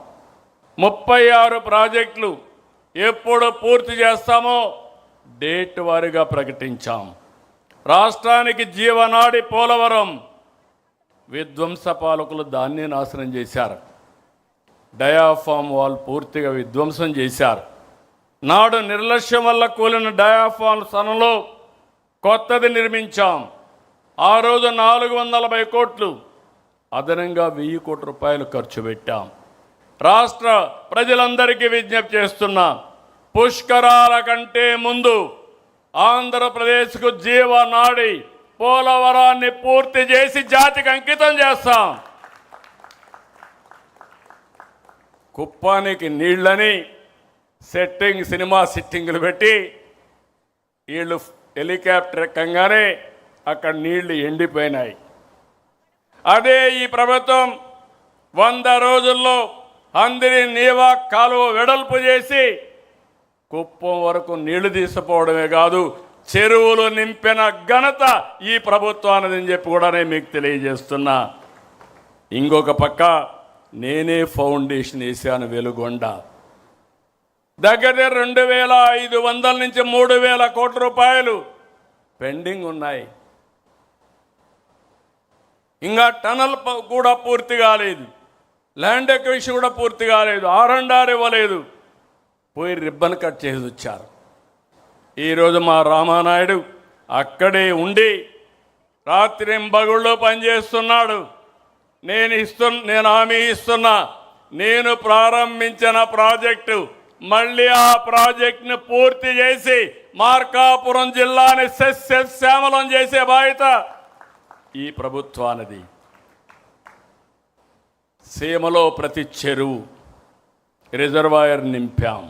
36 ప్రాజెక్టులు ఎప్పుడు పూర్తి చేస్తామో డేట్ వారీగా ప్రకటించాం. రాష్ట్రానికి జీవనాడి పోలవరం విధ్వంస పాలకులు దాన్ని నాశనం చేశారు. డయాఫామ్ వాల్ పూర్తిగా విధ్వంసం చేశారు. నాడు నిర్లక్ష్యం వల్ల కూలిన డయాఫామ్ స్థానంలో కొత్తది నిర్మించాం. ఆ రోజు 440 కోట్లు అదనంగా 1000 కోట్ల రూపాయలు ఖర్చు పెట్టాం. రాష్ట్ర ప్రజలందరికీ విజ్ఞప్తి చేస్తున్నా, పుష్కరాల కంటే ముందు ఆంధ్రప్రదేశ్కు జీవనాడి పోలవరాన్ని పూర్తి చేసి జాతికి అంకితం చేస్తాం. కుప్పానికి నీళ్ళని సినిమా సిట్టింగులు పెట్టి వీళ్ళు హెలికాప్టర్ ఎక్కంగానే అక్కడ నీళ్లు ఎండిపోయినాయి. అదే ఈ ప్రభుత్వం 100 రోజుల్లో అందరి నీవా కాలువ వెడల్పు చేసి కుప్పం వరకు నీళ్లు తీసుకుపోవడమే కాదు, చెరువులు నింపిన ఘనత ఈ ప్రభుత్వానిదని చెప్పి కూడా నేను మీకు తెలియజేస్తున్నా. ఇంకొక పక్క నేనే ఫౌండేషన్ వేసాను వెలుగొండ. దగ్గర 2,500 నుంచి 3,000 కోట్ల రూపాయలు పెండింగ్ ఉన్నాయి. ఇంకా టనల్ కూడా పూర్తి కాలేదు. ల్యాండ్ ఎక్విజిషన్ కూడా పూర్తి కాలేదు. R&R ఇవ్వలేదు. పోయి రిబ్బన్ కట్ చేసి వచ్చారు. ఈరోజు మా రామానాయుడు అక్కడే ఉండి రాత్రింబగుళ్ళు పనిచేస్తున్నాడు. నేను హామీ ఇస్తున్నా, నేను ప్రారంభించిన ప్రాజెక్టు మళ్ళీ ఆ ప్రాజెక్టును పూర్తి చేసి మార్కాపురం జిల్లాని సస్యశ్యామలం చేసే బాధ్యత ఈ ప్రభుత్వానిది. సీమలో ప్రతి చెరువు రిజర్వాయర్ నింపాం.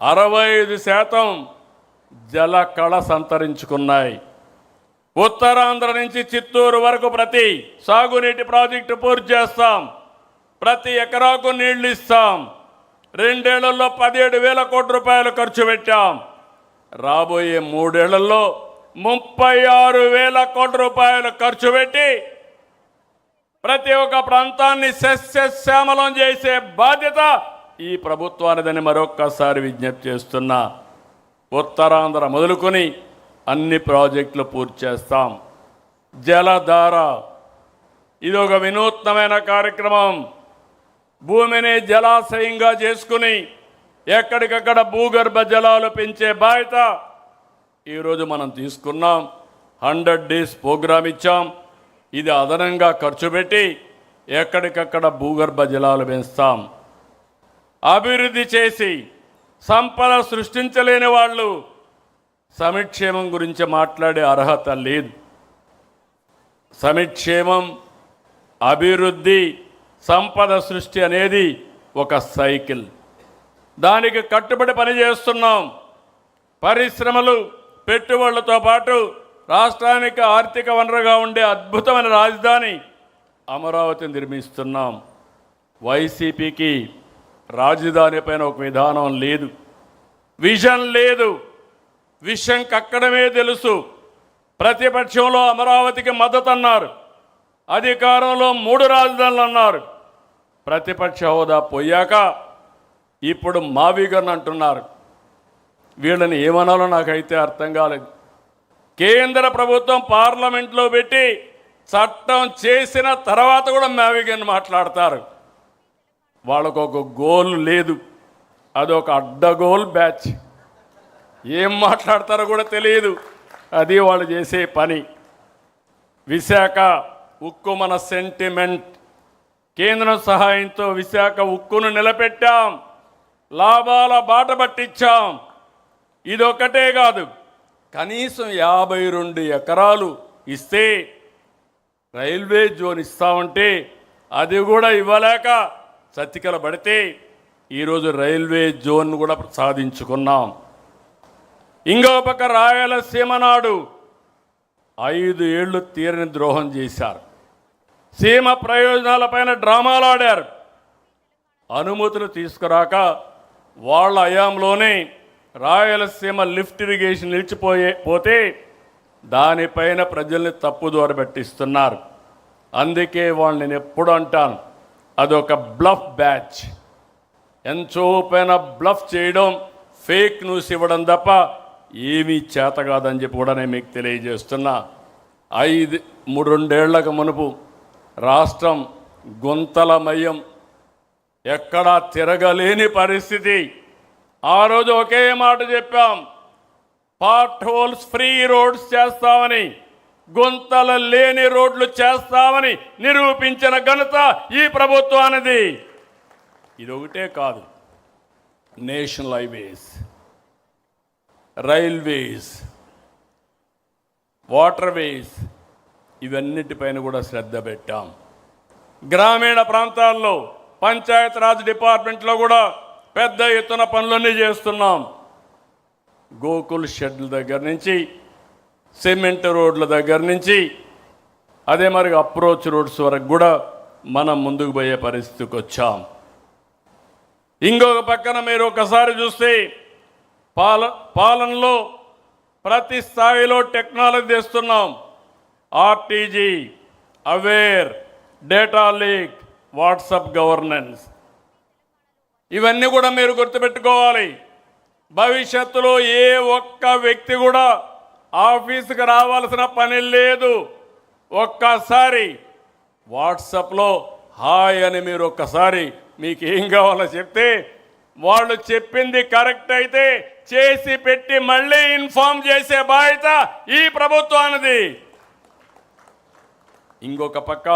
65% జల కళ సంతరించుకున్నాయి. ఉత్తరాంధ్ర నుంచి చిత్తూరు వరకు ప్రతి సాగునీటి ప్రాజెక్టు పూర్తి చేస్తాం. ప్రతి ఎకరాకు నీళ్లు ఇస్తాం. 2 ఏళ్లలో 17,000 కోట్ల రూపాయలు ఖర్చు పెట్టాం. రాబోయే 3 ఏళ్లలో 36,000 కోట్ల రూపాయలు ఖర్చు పెట్టి ప్రతి ఒక్క ప్రాంతాన్ని సస్యశ్యామలం చేసే బాధ్యత ఈ ప్రభుత్వానిదని మరొక్కసారి విజ్ఞప్తి చేస్తున్నా. ఉత్తరాంధ్ర మొదలుకొని అన్ని ప్రాజెక్టులు పూర్తి చేస్తాం. జలధార ఇది ఒక వినూత్నమైన కార్యక్రమం. భూమిని జలాశయంగా చేసుకుని ఎక్కడికక్కడ భూగర్భ జలాలు పెంచే బాధ్యత ఈరోజు మనం తీసుకున్నాం. 100 days ప్రోగ్రాం ఇచ్చాం. ఇది అదనంగా ఖర్చు పెట్టి ఎక్కడికక్కడ భూగర్భ జలాలు పెంచుతాం. అభివృద్ధి చేసి సంపద సృష్టించలేని వాళ్ళు సమిక్షేమం గురించి మాట్లాడే అర్హత లేదు. సమిక్షేమం, అభివృద్ధి, సంపద సృష్టి అనేది ఒక సైకిల్. దానికి కట్టుబడి పనిచేస్తున్నాం. పరిశ్రమలు, పెట్టుబడులతో పాటు రాష్ట్రానికి ఆర్థిక వనరుగా ఉండే అద్భుతమైన రాజధాని అమరావతిని నిర్మిస్తున్నాం. వైసీపీకి రాజధాని పైన ఒక విధానం లేదు, విజన్ లేదు. విషయం కక్కడమే తెలుసు. ప్రతిపక్షంలో అమరావతికి మద్దతు అన్నారు, అధికారంలో 3 రాజధానులు అన్నారు. ప్రతిపక్ష హోదా పోయాక ఇప్పుడు మావిగన్ అంటున్నారు. వీళ్ళని ఏమనాలో నాకైతే అర్థం కాలేదు. కేంద్ర ప్రభుత్వం పార్లమెంట్లో పెట్టి చట్టం చేసిన తర్వాత కూడా మావిగన్ మాట్లాడతారు. వాళ్ళకు ఒక గోల్ లేదు, అదొక అడ్డగోల్ బ్యాచ్. ఏం మాట్లాడతారో కూడా తెలియదు. అది వాళ్ళు చేసే పని. విశాఖ ఉక్కు మన సెంటిమెంట్. కేంద్రం సహాయంతో విశాఖ ఉక్కును నిలబెట్టాం, లాభాల బాట పట్టించాం. ఇదొక్కటే కాదు, కనీసం 52 ఎకరాలు ఇస్తే రైల్వే జోన్ ఇస్తామంటే అది కూడా ఇవ్వలేక చతికిల పడితే ఈరోజు రైల్వే జోన్ కూడా సాధించుకున్నాం. ఇంకో పక్క రాయలసీమ నాడు 5 ఏళ్లు తీరని ద్రోహం చేశారు. సీమ ప్రయోజనాలపైన డ్రామాలు ఆడారు. అనుమతులు తీసుకురాక వాళ్ళ హయాంలోనే రాయలసీమ లిఫ్ట్ ఇరిగేషన్ నిలిచిపోతే దానిపైన ప్రజల్ని తప్పుదోవ పట్టిస్తున్నారు. అందుకే వాళ్ళు నేను ఎప్పుడు అంటాను, అదొక బ్లఫ్ బ్యాచ్. ఎంతో పైన బ్లఫ్ చేయడం, ఫేక్ న్యూస్ ఇవ్వడం తప్ప ఏమీ చేత కాదని చెప్పి కూడా నేను మీకు తెలియజేస్తున్నా. 2 ఏళ్లకు మునుపు రాష్ట్రం గుంతలమయం, ఎక్కడా తిరగలేని పరిస్థితి. ఆ రోజు ఒకే మాట చెప్పాం, పార్ట్ హోల్స్ ఫ్రీ రోడ్స్ చేస్తామని, గుంతల లేని రోడ్లు చేస్తామని నిరూపించిన ఘనత ఈ ప్రభుత్వానిది. ఇదొకటే కాదు, నేషనల్ హైవేస్, రైల్వేస్, వాటర్వేస్, ఇవన్నిటిపైన కూడా శ్రద్ధ పెట్టాం. గ్రామీణ ప్రాంతాల్లో పంచాయతీరాజ్ డిపార్ట్మెంట్లో కూడా పెద్ద ఎత్తున పనులన్నీ చేస్తున్నాం. గోకుల్ షెడ్ల దగ్గర నుంచి, సిమెంట్ రోడ్ల దగ్గర నుంచి, అదే మరి అప్రోచ్ రోడ్స్ వరకు కూడా మనం ముందుకు పోయే పరిస్థితికి వచ్చాం. ఇంకొక పక్కన మీరు ఒకసారి చూస్తే పాలనలో ప్రతి స్థాయిలో టెక్నాలజీ తెస్తున్నాం. RTG, aware, data leak, WhatsApp governance, ఇవన్నీ కూడా మీరు గుర్తుపెట్టుకోవాలి. భవిష్యత్తులో ఏ ఒక్క వ్యక్తి కూడా ఆఫీసుకు రావాల్సిన పని లేదు. ఒక్కసారి వాట్సాప్లో హాయ్ అని మీరు ఒక్కసారి మీకు ఏం కావాలో చెప్తే వాళ్ళు చెప్పింది కరెక్ట్ అయితే చేసి పెట్టి మళ్ళీ ఇన్ఫార్మ్ చేసే బాధ్యత ఈ ప్రభుత్వానిది. ఇంకొక పక్క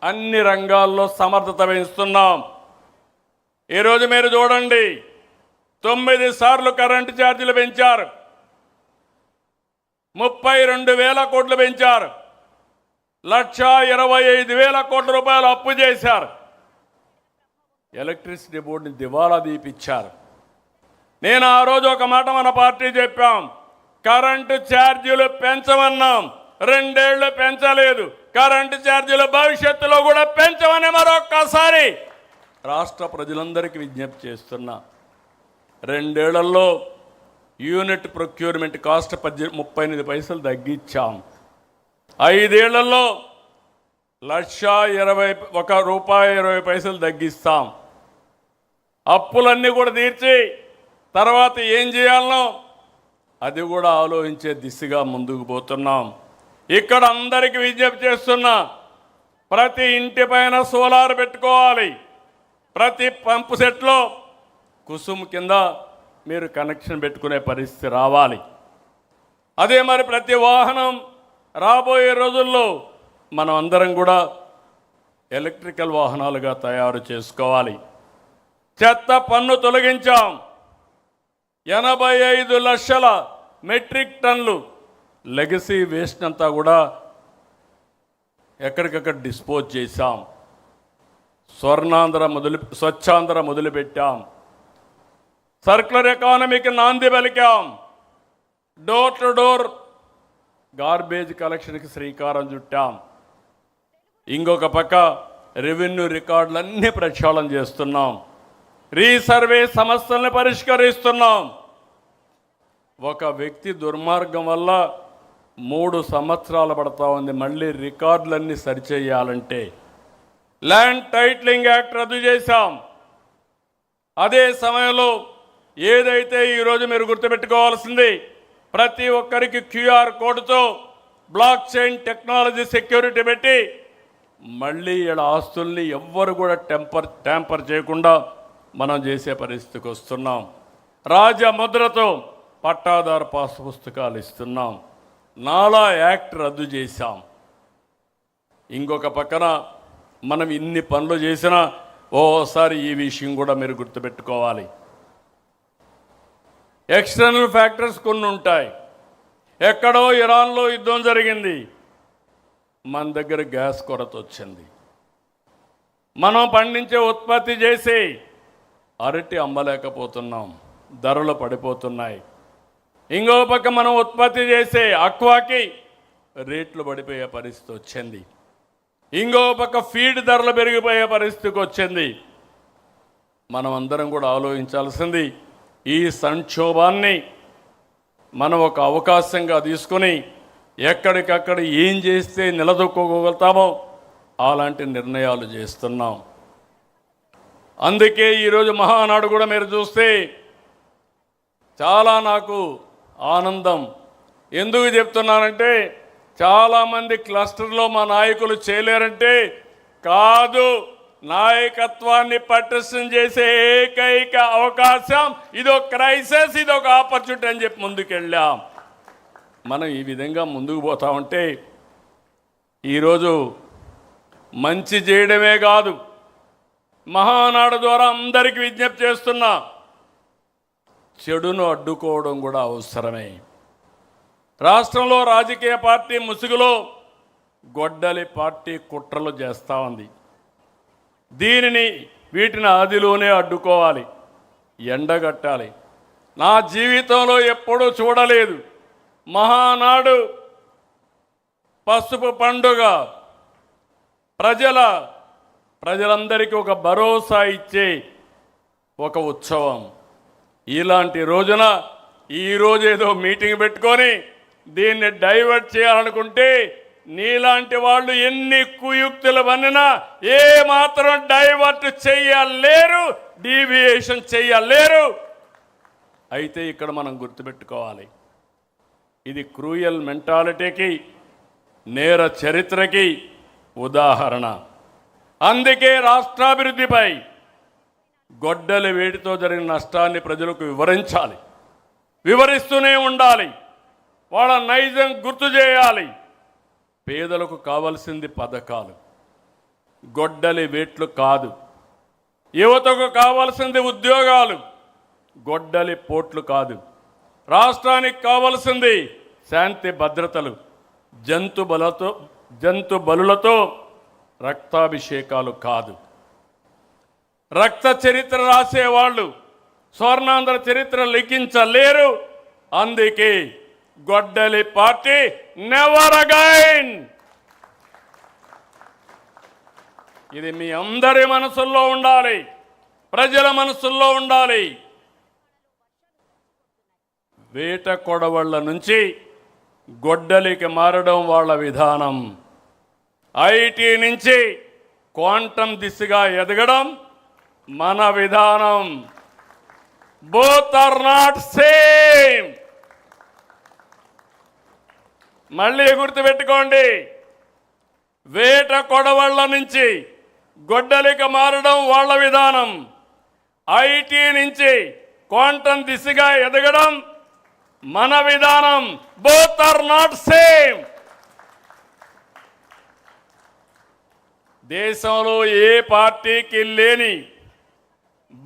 అన్ని రంగాల్లో సమర్థత పెంచుతున్నాం. ఈరోజు మీరు చూడండి, 9 సార్లు కరెంటు ఛార్జీలు పెంచారు, 32,000 కోట్లు పెంచారు, 1,25,000 కోట్ల రూపాయలు అప్పు చేశారు. ఎలక్ట్రిసిటీ బోర్డుని దివాలా తీపిచ్చారు. నేను ఆ రోజు ఒక మాట మన పార్టీ చెప్పాం, కరెంటు ఛార్జీలు పెంచమన్నాం, 2 ఏళ్లు పెంచలేదు. కరెంటు ఛార్జీలు భవిష్యత్తులో కూడా పెంచమని మరొక్కసారి రాష్ట్ర ప్రజలందరికీ విజ్ఞప్తి చేస్తున్నా. 2 ఏళ్లలో యూనిట్ ప్రొక్యూర్మెంట్ కాస్ట్ 38 పైసలు తగ్గించాం. 5 ఏళ్లలో 1,20 తగ్గిస్తాం. అప్పులన్నీ కూడా తీర్చి తర్వాత ఏం చేయాలనో అది కూడా ఆలోచించే దిశగా ముందుకు పోతున్నాం. ఇక్కడ అందరికీ విజ్ఞప్తి చేస్తున్నా, ప్రతి ఇంటి పైన సోలార్ పెట్టుకోవాలి. ప్రతి పంపు సెట్లో కుసుమ్ కింద మీరు కనెక్షన్ పెట్టుకునే పరిస్థితి రావాలి. అదే మరి ప్రతి వాహనం రాబోయే రోజుల్లో మనం అందరం కూడా ఎలక్ట్రికల్ వాహనాలుగా తయారు చేసుకోవాలి. చెత్త పన్ను తొలగించాం. 85 లక్షల మెట్రిక్ టన్నులు లెగసీ వేస్ట్ అంతా కూడా ఎక్కడికక్కడ డిస్పోజ్ చేశాం. స్వచ్ఛాంధ్ర మొదలుపెట్టాం. సర్క్యులర్ ఎకానమీకి నాంది పలికాం. డోర్ టు డోర్ గార్బేజ్ కలెక్షన్కి శ్రీకారం చుట్టాం. ఇంకొక పక్క రెవెన్యూ రికార్డులన్నీ ప్రక్షాళన చేస్తున్నాం. రీసర్వే సమస్యలను పరిష్కరిస్తున్నాం. ఒక వ్యక్తి దుర్మార్గం వల్ల 3 సంవత్సరాలు పడతా ఉంది మళ్ళీ రికార్డులన్నీ సరిచేయాలంటే. ల్యాండ్ టైటిలింగ్ యాక్ట్ రద్దు చేశాం. అదే సమయంలో ఏదైతే ఈరోజు మీరు గుర్తుపెట్టుకోవాల్సింది, ప్రతి ఒక్కరికి క్యూఆర్ కోడ్తో బ్లాక్ చైన్ టెక్నాలజీ సెక్యూరిటీ పెట్టి మళ్ళీ ఈడ ఆస్తుల్ని ఎవ్వరు కూడా ట్యాంపర్ చేయకుండా మనం చేసే పరిస్థితికి వస్తున్నాం. రాజముద్రతో పట్టాదారు పాస్ పుస్తకాలు ఇస్తున్నాం. నాలా యాక్ట్ రద్దు చేశాం. ఇంకొక పక్కన మనం ఇన్ని పనులు చేసినా ఓసారి ఈ విషయం కూడా మీరు గుర్తుపెట్టుకోవాలి. ఎక్స్టర్నల్ ఫ్యాక్టర్స్ కొన్ని ఉంటాయి. ఎక్కడో ఇరాన్లో యుద్ధం జరిగింది, మన దగ్గర గ్యాస్ కొరత వచ్చింది. మనం పండించే ఉత్పత్తి చేసి అరటి అమ్మలేకపోతున్నాం, ధరలు పడిపోతున్నాయి. ఇంకో పక్క మనం ఉత్పత్తి చేసే అక్వాకి రేట్లు పడిపోయే పరిస్థితి వచ్చింది. ఇంకో పక్క ఫీడ్ ధరలు పెరిగిపోయే పరిస్థితికి వచ్చింది. మనం అందరం కూడా ఆలోచించాల్సింది, ఈ సంక్షోభాన్ని మనం ఒక అవకాశంగా తీసుకొని ఎక్కడికక్కడ ఏం చేస్తే నిలదొక్కోగలుగుతామో అలాంటి నిర్ణయాలు చేస్తున్నాం. అందుకే ఈరోజు మహానాడు కూడా మీరు చూస్తే చాలా నాకు ఆనందం. ఎందుకు చెప్తున్నానంటే, చాలామంది క్లస్టర్లో మా నాయకులు చేయలేరంటే కాదు, నాయకత్వాన్ని పటిష్టం చేసే ఏకైక అవకాశం ఇదో క్రైసిస్, ఇదొక ఆపర్చునిటీ అని చెప్పి ముందుకెళ్ళాం. మనం ఈ విధంగా ముందుకు పోతా ఉంటే ఈరోజు మంచి చేయడమే కాదు, మహానాడు ద్వారా అందరికీ విజ్ఞప్తి చేస్తున్నా, చెడును అడ్డుకోవడం కూడా అవసరమే. రాష్ట్రంలో రాజకీయ పార్టీ ముసుగులో గొడ్డలి పార్టీ కుట్రలు చేస్తూ ఉంది. వీటిని ఆదిలోనే అడ్డుకోవాలి, ఎండగట్టాలి. నా జీవితంలో ఎప్పుడూ చూడలేదు మహానాడు పసుపు పండుగ ప్రజలందరికీ ఒక భరోసా ఇచ్చే ఒక ఉత్సవం. ఇలాంటి రోజున ఈరోజు ఏదో మీటింగ్ పెట్టుకొని దీన్ని డైవర్ట్ చేయాలనుకుంటే నీలాంటి వాళ్ళు ఎన్ని కుయుక్తులు పన్నినా ఏ మాత్రం డైవర్ట్ చేయలేరు, డీవియేషన్ చేయలేరు. అయితే ఇక్కడ మనం గుర్తుపెట్టుకోవాలి, ఇది క్రూయల్ మెంటాలిటీకి, నేర చరిత్రకి ఉదాహరణ. అందుకే రాష్ట్రాభివృద్ధిపై గొడ్డలి వేడితో జరిగిన నష్టాన్ని ప్రజలకు వివరించాలి, వివరిస్తూనే ఉండాలి, వాళ్ళ నైజం గుర్తు చేయాలి. పేదలకు కావలసింది పథకాలు, గొడ్డలి వేట్లు కాదు. యువతకు కావాల్సింది ఉద్యోగాలు, గొడ్డలి పోట్లు కాదు. రాష్ట్రానికి కావలసింది శాంతి భద్రతలు, జంతు బలులతో రక్తాభిషేకాలు కాదు. రక్త చరిత్ర రాసేవాళ్ళు స్వర్ణాంధ్ర చరిత్ర లిఖించలేరు. అందుకే గొడ్డలి పార్టీ నెవర్ అగైన్. ఇది మీ అందరి మనసుల్లో ఉండాలి, ప్రజల మనసుల్లో ఉండాలి. వేట కొడవళ్ళ నుంచి గొడ్డలికి మారడం వాళ్ళ విధానం. ఐటీ నుంచి క్వాంటం దిశగా ఎదగడం మన విధానం. Both are not same. మళ్ళీ గుర్తుపెట్టుకోండి, వేట కొడవళ్ళ నుంచి గొడ్డలికి మారడం వాళ్ళ విధానం. ఐటీ నుంచి క్వాంటం దిశగా ఎదగడం మన విధానం. Both are not same. దేశంలో ఏ పార్టీకి లేని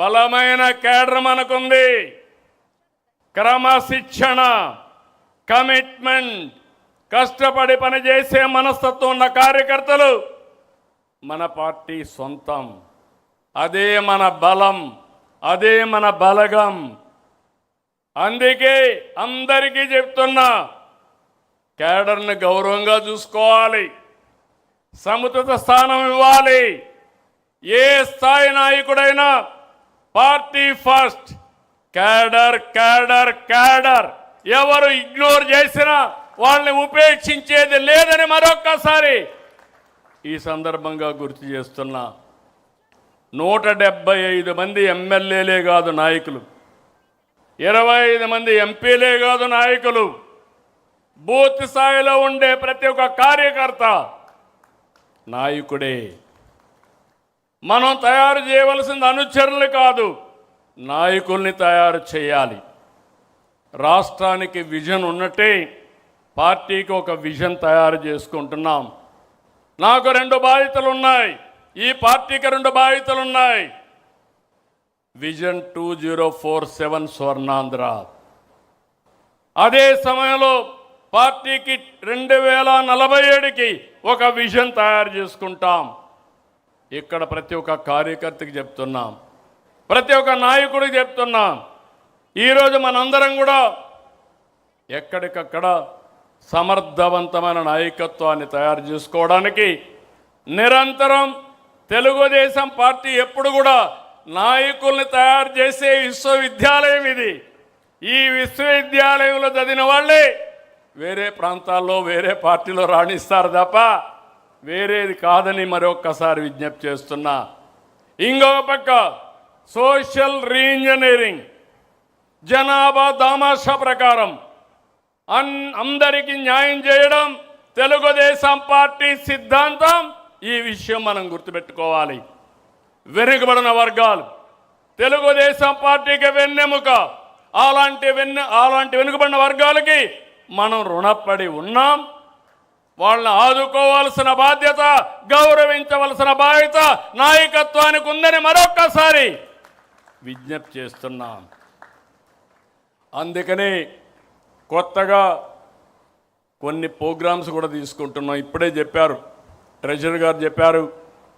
బలమైన కేడర్ మనకుంది. క్రమశిక్షణ, కమిట్మెంట్, కష్టపడి పనిచేసే మనస్తత్వం ఉన్న కార్యకర్తలు మన పార్టీ సొంతం. అదే మన బలం, అదే మన బలగం. అందుకే అందరికీ చెప్తున్నా, కేడర్ని గౌరవంగా చూసుకోవాలి, సముచిత స్థానం ఇవ్వాలి. ఏ స్థాయి నాయకుడైనా party first, cadre cadre cadre. ఎవరు ఇగ్నోర్ చేసినా వాళ్ళని ఉపేక్షించేది లేదని మరొక్కసారి ఈ సందర్భంగా గుర్తు చేస్తున్నా. 175 మంది ఎమ్మెల్యేలే కాదు నాయకులు, 25 మంది ఎంపీలే కాదు నాయకులు, బూత్ స్థాయిలో ఉండే ప్రతి ఒక్క కార్యకర్త నాయకుడే. మనం తయారు చేయవలసింది అనుచరులు కాదు, నాయకుల్ని తయారు చేయాలి. రాష్ట్రానికి విజన్ ఉన్నట్టే పార్టీకి ఒక విజన్ తయారు చేసుకుంటున్నాం. నాకు 2 బాధ్యతలు ఉన్నాయి, ఈ పార్టీకి 2 బాధ్యతలు ఉన్నాయి. విజన్ 2047 స్వర్ణాంధ్ర. అదే సమయంలో పార్టీకి 2047కి ఒక విజన్ తయారు చేసుకుంటాం. ఇక్కడ ప్రతి ఒక్క కార్యకర్తకి చెప్తున్నాం, ప్రతి ఒక్క నాయకుడికి చెప్తున్నాం. ఈరోజు మనందరం కూడా ఎక్కడికక్కడ సమర్థవంతమైన నాయకత్వాన్ని తయారు చేసుకోవడానికి నిరంతరం తెలుగుదేశం పార్టీ ఎప్పుడు కూడా నాయకుల్ని తయారు చేసే విశ్వవిద్యాలయం ఇది. ఈ విశ్వవిద్యాలయంలో చదివిన వాళ్ళే వేరే ప్రాంతాల్లో వేరే పార్టీలో రాణిస్తారు తప్ప వేరేది కాదని మరొక్కసారి విజ్ఞప్తి చేస్తున్నా. ఇంకొక పక్క సోషల్ రీఇంజనీరింగ్, జనాభా దామాషా ప్రకారం అందరికీ న్యాయం చేయడం తెలుగుదేశం పార్టీ సిద్ధాంతం. ఈ విషయం మనం గుర్తుపెట్టుకోవాలి. వెనుకబడిన వర్గాలు తెలుగుదేశం పార్టీకి వెన్నెముక. అలాంటి వెనుకబడిన వర్గాలకి మనం రుణపడి ఉన్నాం. వాళ్ళని ఆదుకోవాల్సిన బాధ్యత, గౌరవించవలసిన బాధ్యత నాయకత్వానికి ఉందని మరొక్కసారి విజ్ఞప్తి చేస్తున్నాం. అందుకని కొత్తగా కొన్ని ప్రోగ్రామ్స్ కూడా తీసుకుంటున్నాం. ఇప్పుడే చెప్పారు, ట్రెజరర్ గారు చెప్పారు,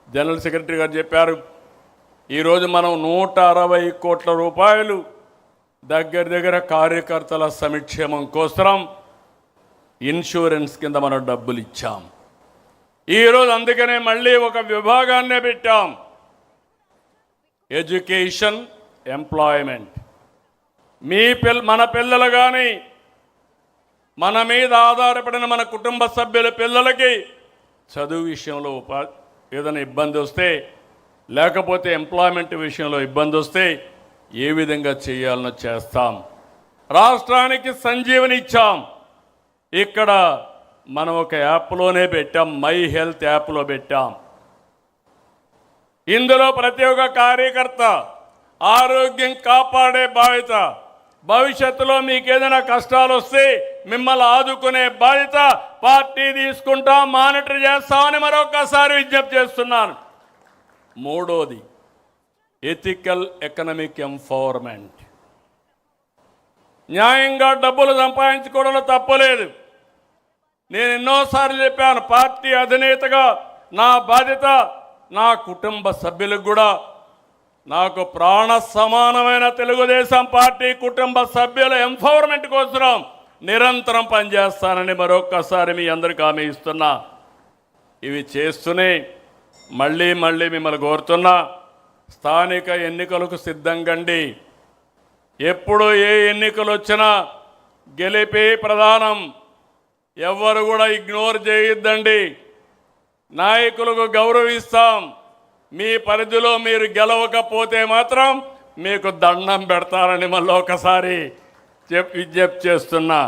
జనరల్ సెక్రటరీ గారు చెప్పారు. ఈరోజు మనం 160 కోట్ల రూపాయలు దగ్గర కార్యకర్తల సంక్షేమం కోసం ఇన్సూరెన్స్ కింద మనం డబ్బులు ఇచ్చాం. ఈరోజు అందుకనే మళ్ళీ ఒక విభాగాన్నే పెట్టాం, ఎడ్యుకేషన్, ఎంప్లాయ్మెంట్. మన పిల్లలు కానీ మన మీద ఆధారపడిన మన కుటుంబ సభ్యుల పిల్లలకి చదువు విషయంలో ఏదైనా ఇబ్బంది వస్తే, లేకపోతే ఎంప్లాయ్మెంట్ విషయంలో ఇబ్బంది వస్తే ఏ విధంగా చేయాలనో చేస్తాం. రాష్ట్రానికి సంజీవని ఇచ్చాం. ఇక్కడ మనం ఒక యాప్లోనే పెట్టాం, మై హెల్త్ యాప్లో పెట్టాం. ఇందులో ప్రతి ఒక్క కార్యకర్త ఆరోగ్యం కాపాడే బాధ్యత, భవిష్యత్తులో మీకు ఏదైనా కష్టాలు వస్తే మిమ్మల్ని ఆదుకునే బాధ్యత పార్టీ తీసుకుంటాం, మానిటర్ చేస్తామని మరొకసారి విజ్ఞప్తి చేస్తున్నాను. మూడోది ఎథికల్ ఎకనామిక్ ఎంపవర్మెంట్. న్యాయంగా డబ్బులు సంపాదించుకోవడంలో తప్పలేదు. నేను ఎన్నోసార్లు చెప్పాను, పార్టీ అధినేతగా నా బాధ్యత నా కుటుంబ సభ్యులకు కూడా, నాకు ప్రాణ సమానమైన తెలుగుదేశం పార్టీ కుటుంబ సభ్యుల ఎంపవర్మెంట్ కోసం నిరంతరం పనిచేస్తానని మరొక్కసారి మీ అందరికీ హామీ ఇస్తున్నా. ఇవి చేస్తూనే మళ్ళీ మిమ్మల్ని కోరుతున్నా, స్థానిక ఎన్నికలకు సిద్ధంగండి. ఎప్పుడు ఏ ఎన్నికలు వచ్చినా గెలిపే ప్రధానం. ఎవ్వరు కూడా ఇగ్నోర్ చేయొద్దండి. నాయకులకు గౌరవిస్తాం. మీ పరిధిలో మీరు గెలవకపోతే మాత్రం మీకు దండం పెడతారని మళ్ళీ ఒకసారి విజ్ఞప్తి చేస్తున్నా.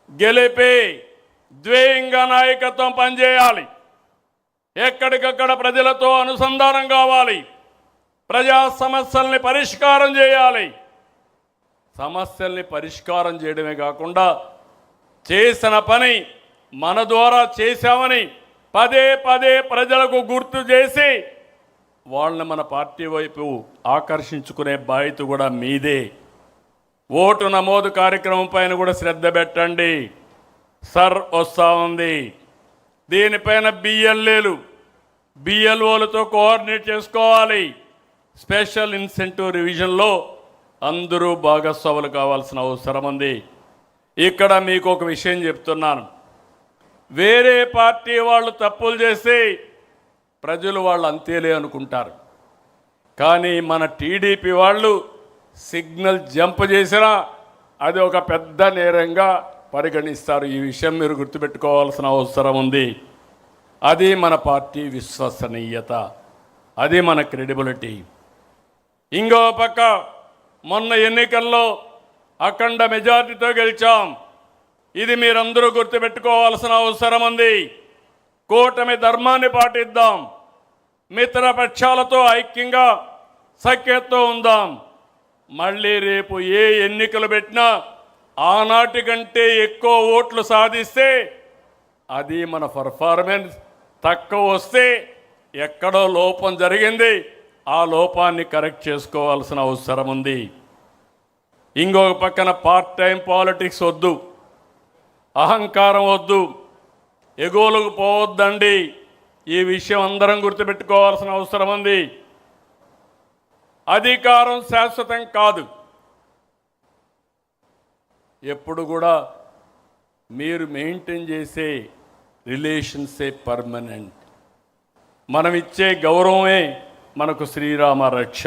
గెలిపి ద్వేయంగా నాయకత్వం పనిచేయాలి. ఎక్కడికక్కడ ప్రజలతో అనుసంధానం కావాలి. ప్రజా సమస్యల్ని పరిష్కారం చేయాలి. సమస్యల్ని పరిష్కారం చేయడమే కాకుండా చేసిన పని మన ద్వారా చేశామని పదే పదే ప్రజలకు గుర్తు చేసి వాళ్ళని మన పార్టీ వైపు ఆకర్షించుకునే బాధ్యత కూడా మీదే. ఓటు నమోదు కార్యక్రమం పైన కూడా శ్రద్ధ పెట్టండి. సర్ వస్తూ ఉంది. దీనిపైన బిఎల్ఓలతో కోఆర్డినేట్ చేసుకోవాలి. స్పెషల్ ఇన్సెంటివ్ రివిజన్లో అందరూ భాగస్వాములు కావాల్సిన అవసరం ఉంది. ఇక్కడ మీకు ఒక విషయం చెప్తున్నాను. వేరే పార్టీ వాళ్ళు తప్పులు చేసి ప్రజలు వాళ్ళు అంతేలే అనుకుంటారు. కానీ మన టీడీపీ వాళ్ళు సిగ్నల్ జంప్ చేసినా అది ఒక పెద్ద నేరంగా పరిగణిస్తారు. ఈ విషయం మీరు గుర్తుపెట్టుకోవాల్సిన అవసరం ఉంది. అది మన పార్టీ విశ్వసనీయత, అది మన క్రెడిబిలిటీ. ఇంకో పక్క మొన్న ఎన్నికల్లో అఖండ మెజార్టీతో గెలిచాం. ఇది మీరందరూ గుర్తుపెట్టుకోవాల్సిన అవసరం ఉంది. కూటమి ధర్మాన్ని పాటిద్దాం. మిత్రపక్షాలతో ఐక్యంగా సఖ్యతతో ఉందాం. మళ్ళీ రేపు ఏ ఎన్నికలు పెట్టినా ఆనాటి కంటే ఎక్కువ ఓట్లు సాధిస్తే అది మన పర్ఫార్మెన్స్. తక్కువ వస్తే ఎక్కడో లోపం జరిగింది, ఆ లోపాన్ని కరెక్ట్ చేసుకోవాల్సిన అవసరం ఉంది. ఇంకొక పక్కన పార్ట్ టైం పాలిటిక్స్ వద్దు, అహంకారం వద్దు, ఎగోలకు పోవద్దండి. ఈ విషయం అందరం గుర్తుపెట్టుకోవాల్సిన అవసరం ఉంది. అధికారం శాశ్వతం కాదు. ఎప్పుడు కూడా మీరు మెయింటైన్ చేసే రిలేషన్సే పర్మనెంట్. మనం ఇచ్చే గౌరవమే మనకు శ్రీరామ రక్ష.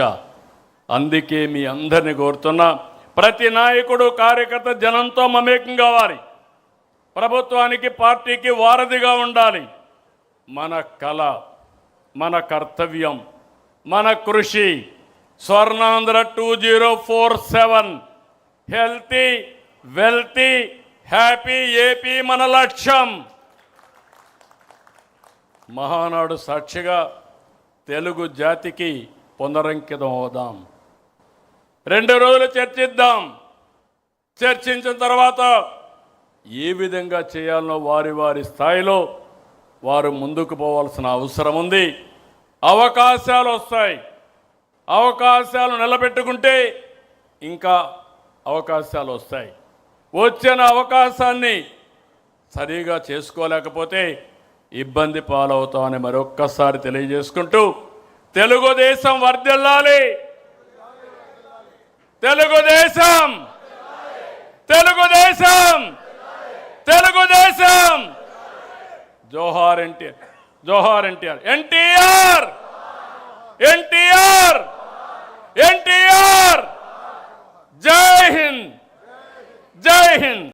అందుకే మీ అందరిని కోరుతున్నా, ప్రతి నాయకుడు కార్యకర్త జనంతో మమేకం కావాలి. ప్రభుత్వానికి పార్టీకి వారధిగా ఉండాలి. మన కళ, మన కర్తవ్యం, మన కృషి. Swarnandhra 2047 healthy wealthy happy AP మన లక్ష్యం. మహానాడు సాక్షిగా తెలుగు జాతికి పునరంకితం అవుదాం. 2 రోజులు చర్చిద్దాం. చర్చించిన తర్వాత ఏ విధంగా చేయాలనో వారి వారి స్థాయిలో వారు ముందుకు పోవాల్సిన అవసరం ఉంది. అవకాశాలు వస్తాయి. అవకాశాలు నిలబెట్టుకుంటే ఇంకా అవకాశాలు వస్తాయి. వచ్చిన అవకాశాన్ని సరిగా చేసుకోలేకపోతే ఇబ్బంది పాలవుతామని మరొక్కసారి తెలియజేసుకుంటూ, తెలుగుదేశం వర్ధిల్లాలి. తెలుగుదేశం, తెలుగుదేశం, తెలుగుదేశం. జోహార్ ఎన్టీఆర్, జోహార్ ఎన్టీఆర్, ఎన్టీఆర్, ఎన్టీఆర్, ఎన్టీఆర్. జై హింద్, జై హింద్.